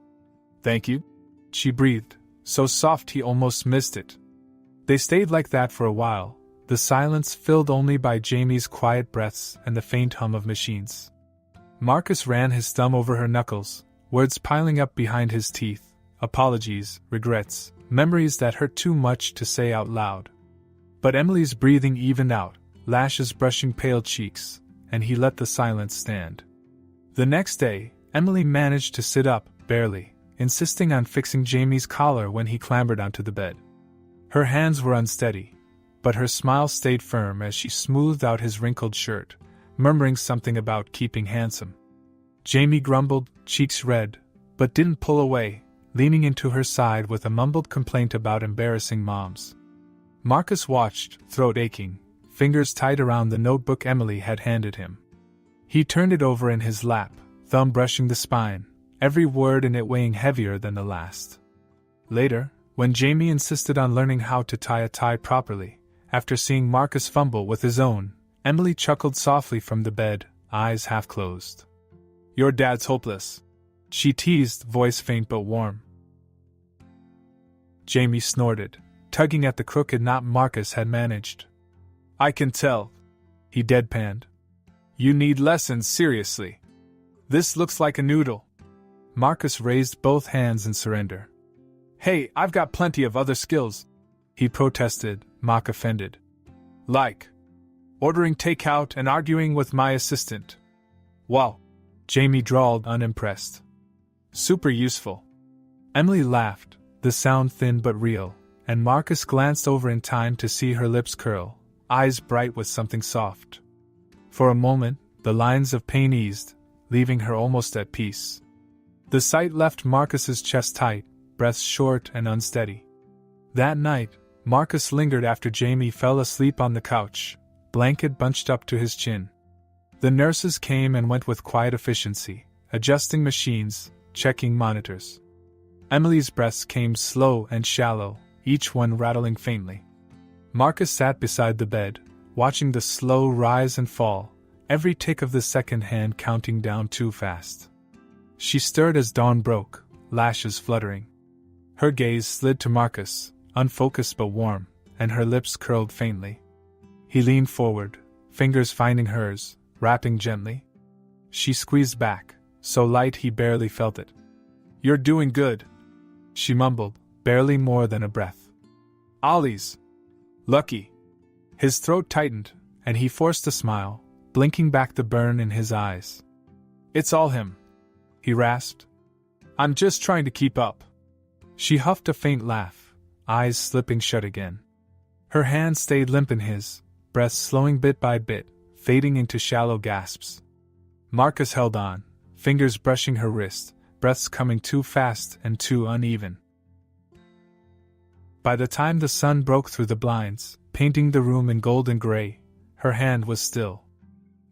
"Thank you," she breathed, so soft he almost missed it. They stayed like that for a while, the silence filled only by Jamie's quiet breaths and the faint hum of machines. Marcus ran his thumb over her knuckles, words piling up behind his teeth, apologies, regrets, memories that hurt too much to say out loud. But Emily's breathing evened out, lashes brushing pale cheeks, and he let the silence stand. The next day, Emily managed to sit up, barely, insisting on fixing Jamie's collar when he clambered onto the bed. Her hands were unsteady, but her smile stayed firm as she smoothed out his wrinkled shirt, murmuring something about keeping handsome. Jamie grumbled, cheeks red, but didn't pull away, leaning into her side with a mumbled complaint about embarrassing moms. Marcus watched, throat aching, fingers tight around the notebook Emily had handed him. He turned it over in his lap, thumb brushing the spine, every word in it weighing heavier than the last. Later, when Jamie insisted on learning how to tie a tie properly, after seeing Marcus fumble with his own, Emily chuckled softly from the bed, eyes half closed. "Your dad's hopeless," she teased, voice faint but warm. Jamie snorted, tugging at the crooked knot Marcus had managed. "I can tell," he deadpanned. "You need lessons, seriously. This looks like a noodle." Marcus raised both hands in surrender. "Hey, I've got plenty of other skills," he protested, mock offended. "Like ordering takeout and arguing with my assistant." "Wow," Jamie drawled, unimpressed. "Super useful." Emily laughed, the sound thin but real, and Marcus glanced over in time to see her lips curl, eyes bright with something soft. For a moment, the lines of pain eased, leaving her almost at peace. The sight left Marcus's chest tight, breath short and unsteady. That night, Marcus lingered after Jamie fell asleep on the couch, blanket bunched up to his chin. The nurses came and went with quiet efficiency, adjusting machines, checking monitors. Emily's breaths came slow and shallow, each one rattling faintly. Marcus sat beside the bed, watching the slow rise and fall, every tick of the second hand counting down too fast. She stirred as dawn broke, lashes fluttering. Her gaze slid to Marcus, unfocused but warm, and her lips curled faintly. He leaned forward, fingers finding hers, rapping gently. She squeezed back, so light he barely felt it. "You're doing good," she mumbled, barely more than a breath. "Ollie's lucky." His throat tightened, and he forced a smile, blinking back the burn in his eyes. "It's all him," he rasped. "I'm just trying to keep up." She huffed a faint laugh, eyes slipping shut again. Her hand stayed limp in his, breath slowing bit by bit, fading into shallow gasps. Marcus held on, fingers brushing her wrist, breaths coming too fast and too uneven. By the time the sun broke through the blinds, painting the room in gold and gray, her hand was still.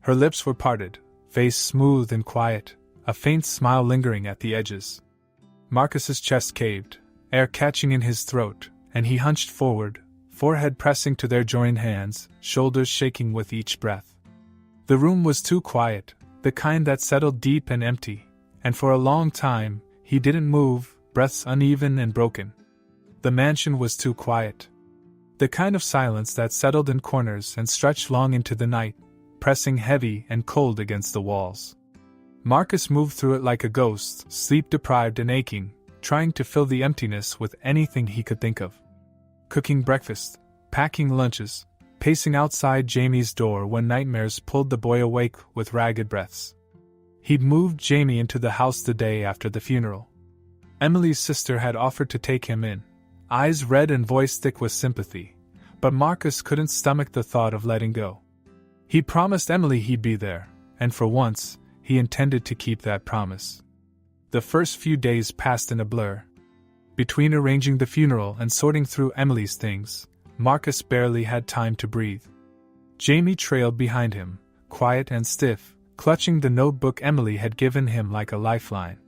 Her lips were parted, face smooth and quiet, a faint smile lingering at the edges. Marcus's chest caved, air catching in his throat, and he hunched forward, forehead pressing to their joined hands, shoulders shaking with each breath. The room was too quiet, the kind that settled deep and empty, and for a long time, he didn't move, breaths uneven and broken. The mansion was too quiet. The kind of silence that settled in corners and stretched long into the night, pressing heavy and cold against the walls. Marcus moved through it like a ghost, sleep-deprived and aching, trying to fill the emptiness with anything he could think of. Cooking breakfast, packing lunches, pacing outside Jamie's door when nightmares pulled the boy awake with ragged breaths. He'd moved Jamie into the house the day after the funeral. Emily's sister had offered to take him in, eyes red and voice thick with sympathy, but Marcus couldn't stomach the thought of letting go. He promised Emily he'd be there, and for once, he intended to keep that promise. The first few days passed in a blur. Between arranging the funeral and sorting through Emily's things, Marcus barely had time to breathe. Jamie trailed behind him, quiet and stiff, clutching the notebook Emily had given him like a lifeline.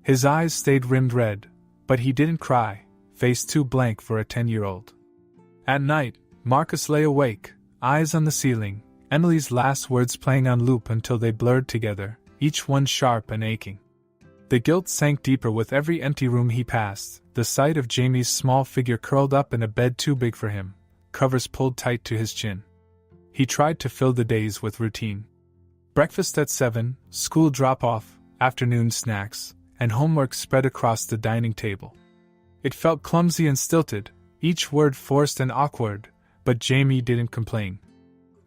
His eyes stayed rimmed red, but he didn't cry, face too blank for a 10-year-old. At night, Marcus lay awake, eyes on the ceiling, Emily's last words playing on loop until they blurred together, each one sharp and aching. The guilt sank deeper with every empty room he passed, the sight of Jamie's small figure curled up in a bed too big for him, covers pulled tight to his chin. He tried to fill the days with routine. Breakfast at 7, school drop-off, afternoon snacks, and homework spread across the dining table. It felt clumsy and stilted, each word forced and awkward, but Jamie didn't complain.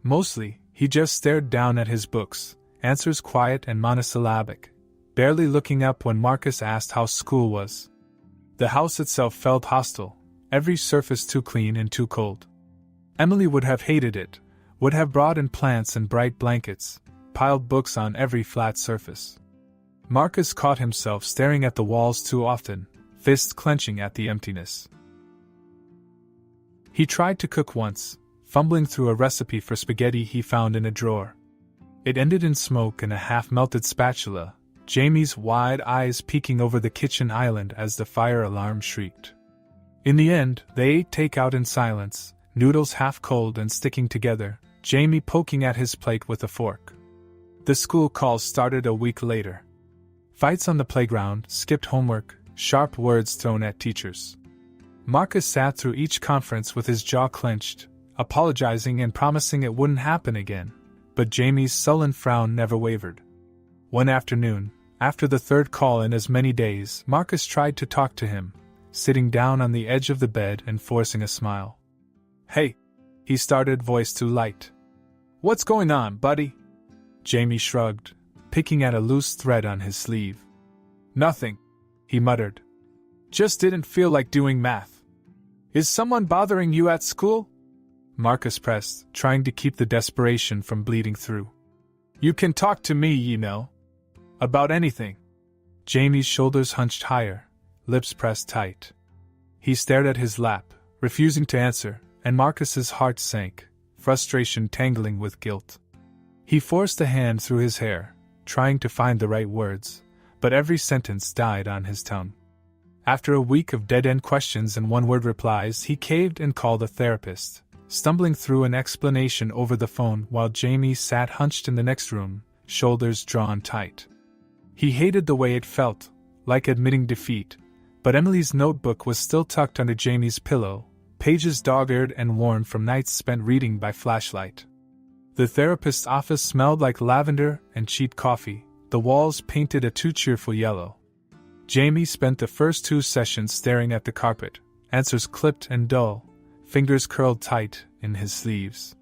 Mostly, he just stared down at his books, answers quiet and monosyllabic, barely looking up when Marcus asked how school was. The house itself felt hostile, every surface too clean and too cold. Emily would have hated it, would have brought in plants and bright blankets, piled books on every flat surface. Marcus caught himself staring at the walls too often, fists clenching at the emptiness. He tried to cook once, fumbling through a recipe for spaghetti he found in a drawer. It ended in smoke and a half-melted spatula, Jamie's wide eyes peeking over the kitchen island as the fire alarm shrieked. In the end, they ate takeout in silence, noodles half cold and sticking together, Jamie poking at his plate with a fork. The school calls started a week later. Fights on the playground, skipped homework, sharp words thrown at teachers. Marcus sat through each conference with his jaw clenched, apologizing and promising it wouldn't happen again, but Jamie's sullen frown never wavered. One afternoon, after the third call in as many days, Marcus tried to talk to him, sitting down on the edge of the bed and forcing a smile. "Hey," he started, voice too light. "What's going on, buddy?" Jamie shrugged, picking at a loose thread on his sleeve. "Nothing," he muttered. "Just didn't feel like doing math." "Is someone bothering you at school?" Marcus pressed, trying to keep the desperation from bleeding through. "You can talk to me, you know. About anything." Jamie's shoulders hunched higher, lips pressed tight. He stared at his lap, refusing to answer, and Marcus's heart sank, frustration tangling with guilt. He forced a hand through his hair, trying to find the right words, but every sentence died on his tongue. After a week of dead-end questions and one-word replies, he caved and called a therapist, stumbling through an explanation over the phone while Jamie sat hunched in the next room, shoulders drawn tight. He hated the way it felt, like admitting defeat, but Emily's notebook was still tucked under Jamie's pillow, pages dog-eared and worn from nights spent reading by flashlight. The therapist's office smelled like lavender and cheap coffee, the walls painted a too cheerful yellow. Jamie spent the first 2 sessions staring at the carpet, answers clipped and dull, fingers curled tight in his sleeves.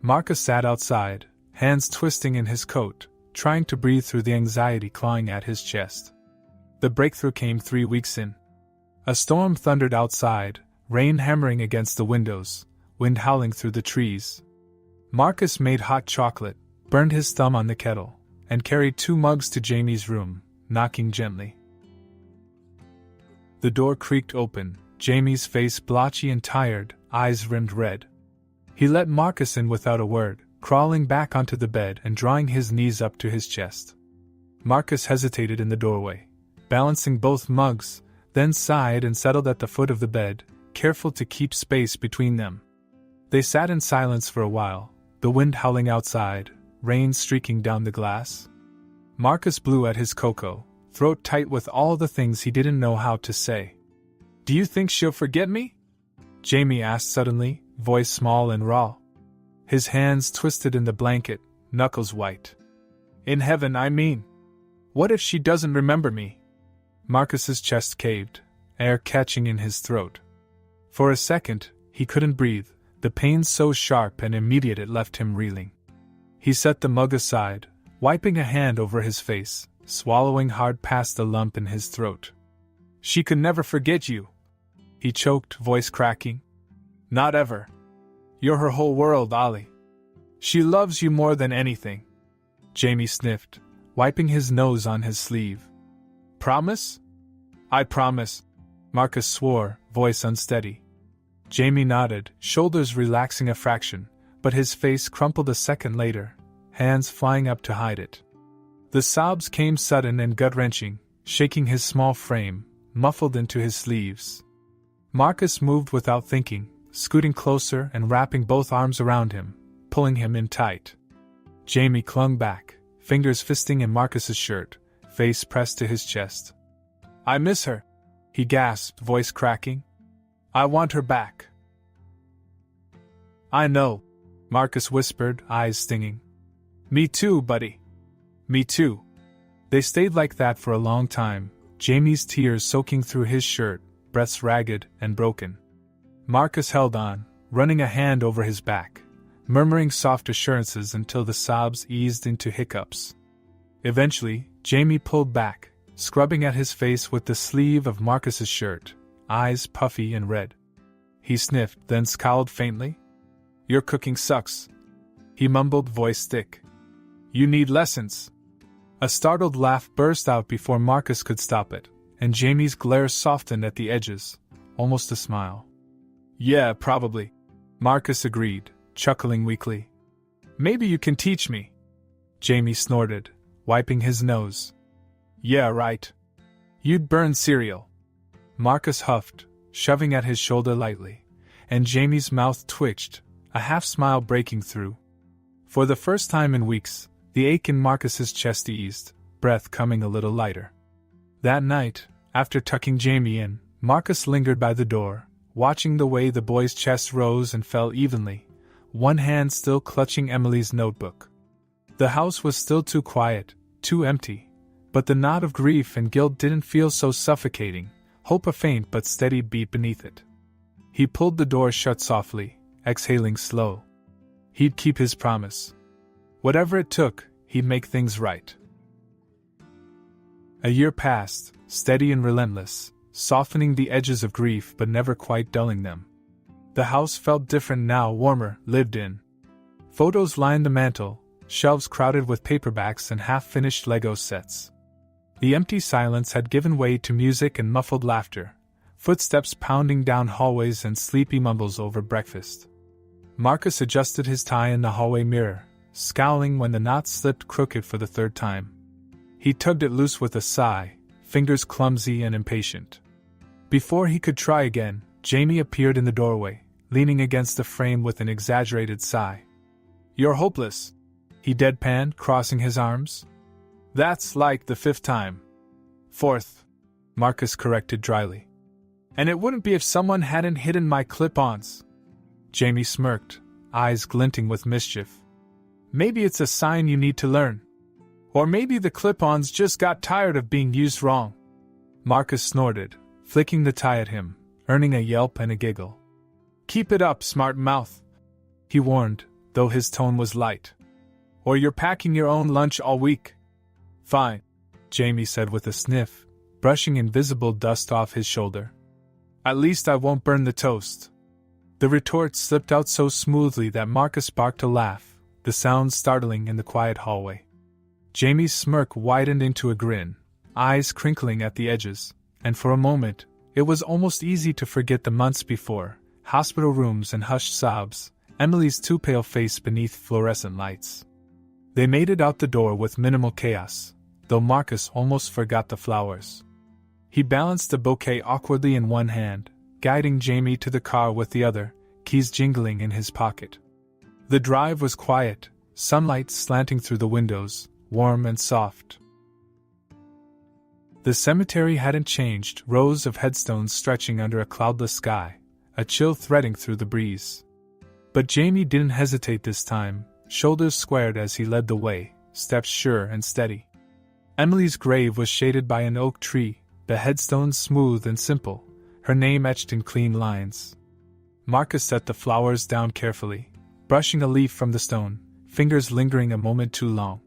Marcus sat outside, hands twisting in his coat, trying to breathe through the anxiety clawing at his chest. The breakthrough came 3 weeks in. A storm thundered outside, rain hammering against the windows, wind howling through the trees. Marcus made hot chocolate, burned his thumb on the kettle, and carried 2 mugs to Jamie's room, knocking gently. The door creaked open, Jamie's face blotchy and tired, eyes rimmed red. He let Marcus in without a word, crawling back onto the bed and drawing his knees up to his chest. Marcus hesitated in the doorway, balancing both mugs, then sighed and settled at the foot of the bed, careful to keep space between them. They sat in silence for a while, the wind howling outside, rain streaking down the glass. Marcus blew at his cocoa, throat tight with all the things he didn't know how to say. Do you think she'll forget me? Jamie asked suddenly, voice small and raw. His hands twisted in the blanket, knuckles white. In heaven, I mean. What if she doesn't remember me? Marcus's chest caved, air catching in his throat. For a second, he couldn't breathe, the pain so sharp and immediate it left him reeling. He set the mug aside, wiping a hand over his face, swallowing hard past the lump in his throat. She could never forget you. He choked, voice cracking. Not ever. You're her whole world, Ollie. She loves you more than anything. Jamie sniffed, wiping his nose on his sleeve. Promise? I promise. Marcus swore, voice unsteady. Jamie nodded, shoulders relaxing a fraction, but his face crumpled a second later, hands flying up to hide it. The sobs came sudden and gut-wrenching, shaking his small frame, muffled into his sleeves. Marcus moved without thinking, scooting closer and wrapping both arms around him, pulling him in tight. Jamie clung back, fingers fisting in Marcus's shirt, face pressed to his chest. I miss her, he gasped, voice cracking. I want her back. I know, Marcus whispered, eyes stinging. Me too, buddy. Me too. They stayed like that for a long time, Jamie's tears soaking through his shirt, breaths ragged and broken. Marcus held on, running a hand over his back, murmuring soft assurances until the sobs eased into hiccups. Eventually, Jamie pulled back, scrubbing at his face with the sleeve of Marcus's shirt, eyes puffy and red. He sniffed, then scowled faintly. Your cooking sucks. He mumbled, voice thick. You need lessons. A startled laugh burst out before Marcus could stop it, and Jamie's glare softened at the edges, almost a smile. Yeah, probably. Marcus agreed, chuckling weakly. Maybe you can teach me. Jamie snorted, wiping his nose. Yeah, right. You'd burn cereal. Marcus huffed, shoving at his shoulder lightly, and Jamie's mouth twitched, a half-smile breaking through. For the first time in weeks, the ache in Marcus's chest eased, breath coming a little lighter. That night, after tucking Jamie in, Marcus lingered by the door, watching the way the boy's chest rose and fell evenly, one hand still clutching Emily's notebook. The house was still too quiet, too empty, but the knot of grief and guilt didn't feel so suffocating, hope a faint but steady beat beneath it. He pulled the door shut softly, exhaling slow. He'd keep his promise. Whatever it took, he'd make things right. A year passed, steady and relentless, softening the edges of grief but never quite dulling them. The house felt different now, warmer, lived in. Photos lined the mantel, shelves crowded with paperbacks and half-finished Lego sets. The empty silence had given way to music and muffled laughter, footsteps pounding down hallways and sleepy mumbles over breakfast. Marcus adjusted his tie in the hallway mirror, scowling when the knot slipped crooked for the third time. He tugged it loose with a sigh, fingers clumsy and impatient. Before he could try again, Jamie appeared in the doorway, leaning against the frame with an exaggerated sigh. You're hopeless, he deadpanned, crossing his arms. That's like the fifth time. Fourth, Marcus corrected dryly. And it wouldn't be if someone hadn't hidden my clip-ons. Jamie smirked, eyes glinting with mischief. Maybe it's a sign you need to learn. Or maybe the clip-ons just got tired of being used wrong. Marcus snorted, flicking the tie at him, earning a yelp and a giggle. Keep it up, smart mouth, he warned, though his tone was light. Or you're packing your own lunch all week. Fine, Jamie said with a sniff, brushing invisible dust off his shoulder. At least I won't burn the toast. The retort slipped out so smoothly that Marcus barked a laugh, the sound startling in the quiet hallway. Jamie's smirk widened into a grin, eyes crinkling at the edges, and for a moment, it was almost easy to forget the months before, hospital rooms and hushed sobs, Emily's too pale face beneath fluorescent lights. They made it out the door with minimal chaos, though Marcus almost forgot the flowers. He balanced the bouquet awkwardly in one hand, guiding Jamie to the car with the other, keys jingling in his pocket. The drive was quiet, sunlight slanting through the windows, warm and soft. The cemetery hadn't changed, rows of headstones stretching under a cloudless sky, a chill threading through the breeze. But Jamie didn't hesitate this time, shoulders squared as he led the way, steps sure and steady. Emily's grave was shaded by an oak tree, the headstones smooth and simple, her name etched in clean lines. Marcus set the flowers down carefully, brushing a leaf from the stone, fingers lingering a moment too long.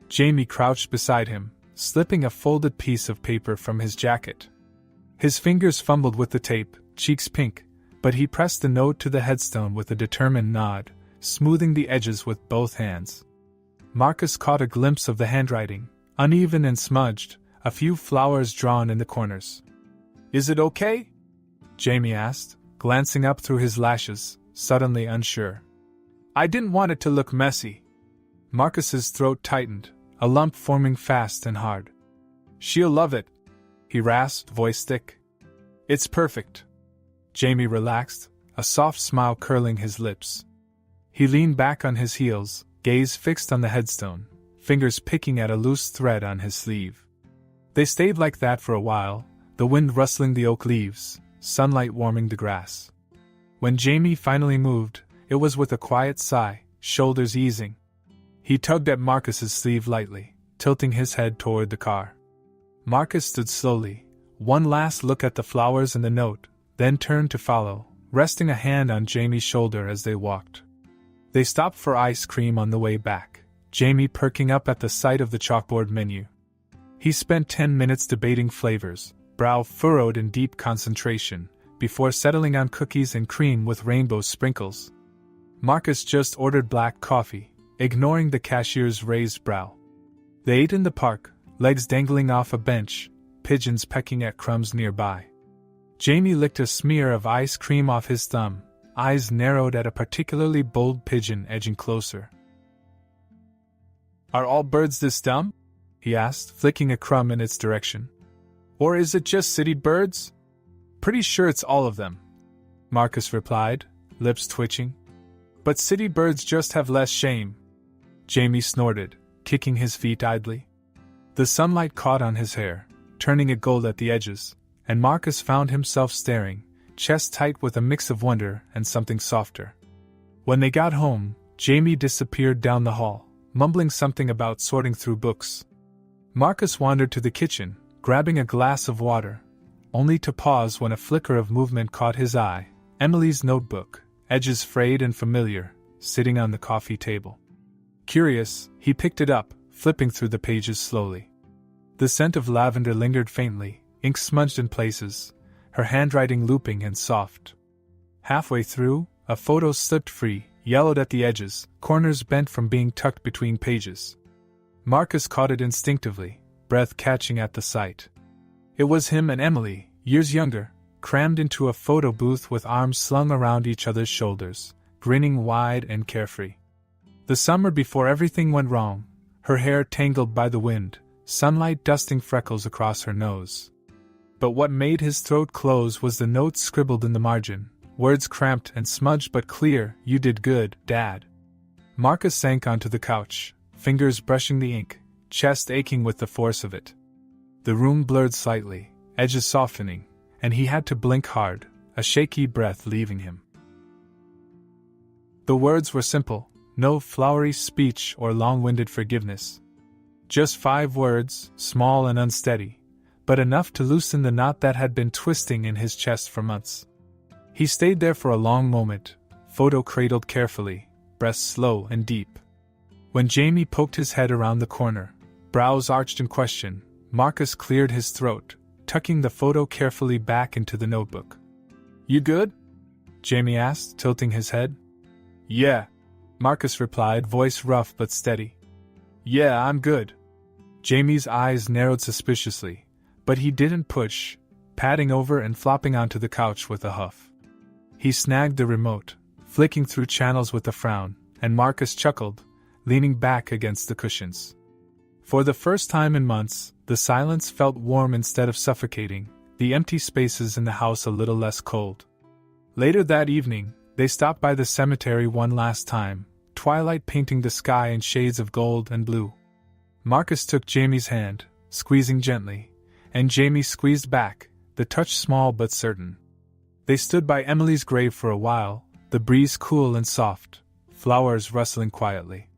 Jamie crouched beside him, slipping a folded piece of paper from his jacket. His fingers fumbled with the tape, cheeks pink, but he pressed the note to the headstone with a determined nod, smoothing the edges with both hands. Marcus caught a glimpse of the handwriting, uneven and smudged, a few flowers drawn in the corners. "Is it okay?" Jamie asked, glancing up through his lashes, suddenly unsure. "I didn't want it to look messy." Marcus's throat tightened, a lump forming fast and hard. "She'll love it," he rasped, voice thick. "It's perfect." Jamie relaxed, a soft smile curling his lips. He leaned back on his heels, gaze fixed on the headstone, fingers picking at a loose thread on his sleeve. They stayed like that for a while, the wind rustling the oak leaves, sunlight warming the grass. When Jamie finally moved, it was with a quiet sigh, shoulders easing. He tugged at Marcus's sleeve lightly, tilting his head toward the car. Marcus stood slowly, one last look at the flowers and the note, then turned to follow, resting a hand on Jamie's shoulder as they walked. They stopped for ice cream on the way back, Jamie perking up at the sight of the chalkboard menu. He spent 10 minutes debating flavors, brow furrowed in deep concentration, before settling on cookies and cream with rainbow sprinkles. Marcus just ordered black coffee, ignoring the cashier's raised brow. They ate in the park, legs dangling off a bench, pigeons pecking at crumbs nearby. Jamie licked a smear of ice cream off his thumb, eyes narrowed at a particularly bold pigeon edging closer. "Are all birds this dumb?" he asked, flicking a crumb in its direction. "Or is it just city birds?" "Pretty sure it's all of them," Marcus replied, lips twitching. "But city birds just have less shame." Jamie snorted, kicking his feet idly. The sunlight caught on his hair, turning it gold at the edges, and Marcus found himself staring, chest tight with a mix of wonder and something softer. When they got home, Jamie disappeared down the hall, mumbling something about sorting through books. Marcus wandered to the kitchen, grabbing a glass of water, only to pause when a flicker of movement caught his eye. Emily's notebook, edges frayed and familiar, sitting on the coffee table. Curious, he picked it up, flipping through the pages slowly. The scent of lavender lingered faintly, ink smudged in places, her handwriting looping and soft. Halfway through, a photo slipped free, yellowed at the edges, corners bent from being tucked between pages. Marcus caught it instinctively, breath catching at the sight. It was him and Emily, years younger, crammed into a photo booth with arms slung around each other's shoulders, grinning wide and carefree. The summer before everything went wrong, her hair tangled by the wind, sunlight dusting freckles across her nose. But what made his throat close was the note scribbled in the margin, words cramped and smudged but clear, "You did good, Dad." Marcus sank onto the couch, fingers brushing the ink, chest aching with the force of it. The room blurred slightly, edges softening, and he had to blink hard, a shaky breath leaving him. The words were simple, no flowery speech or long-winded forgiveness. Just 5 words, small and unsteady, but enough to loosen the knot that had been twisting in his chest for months. He stayed there for a long moment, photo cradled carefully, breath slow and deep. When Jamie poked his head around the corner, brows arched in question, Marcus cleared his throat, tucking the photo carefully back into the notebook. "You good?" Jamie asked, tilting his head. "Yeah," Marcus replied, voice rough but steady. "Yeah, I'm good." Jamie's eyes narrowed suspiciously, but he didn't push, padding over and flopping onto the couch with a huff. He snagged the remote, flicking through channels with a frown, and Marcus chuckled, leaning back against the cushions. For the first time in months, the silence felt warm instead of suffocating, the empty spaces in the house a little less cold. Later that evening, they stopped by the cemetery one last time, twilight painting the sky in shades of gold and blue. Marcus took Jamie's hand, squeezing gently, and Jamie squeezed back, the touch small but certain. They stood by Emily's grave for a while, the breeze cool and soft, flowers rustling quietly.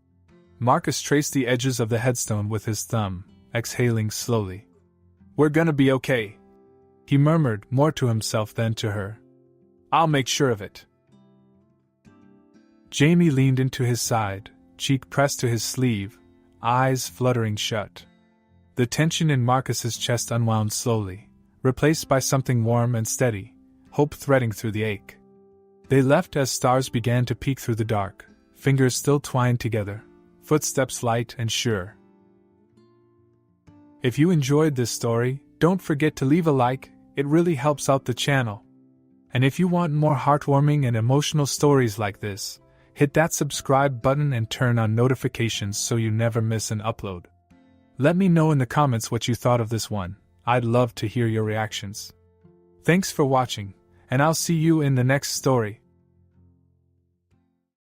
Marcus traced the edges of the headstone with his thumb, exhaling slowly. "We're gonna be okay," he murmured, more to himself than to her. "I'll make sure of it." Jamie leaned into his side, cheek pressed to his sleeve, eyes fluttering shut. The tension in Marcus's chest unwound slowly, replaced by something warm and steady, hope threading through the ache. They left as stars began to peek through the dark, fingers still twined together, footsteps light and sure. If you enjoyed this story, don't forget to leave a like, it really helps out the channel. And if you want more heartwarming and emotional stories like this, hit that subscribe button and turn on notifications so you never miss an upload. Let me know in the comments what you thought of this one, I'd love to hear your reactions. Thanks for watching, and I'll see you in the next story.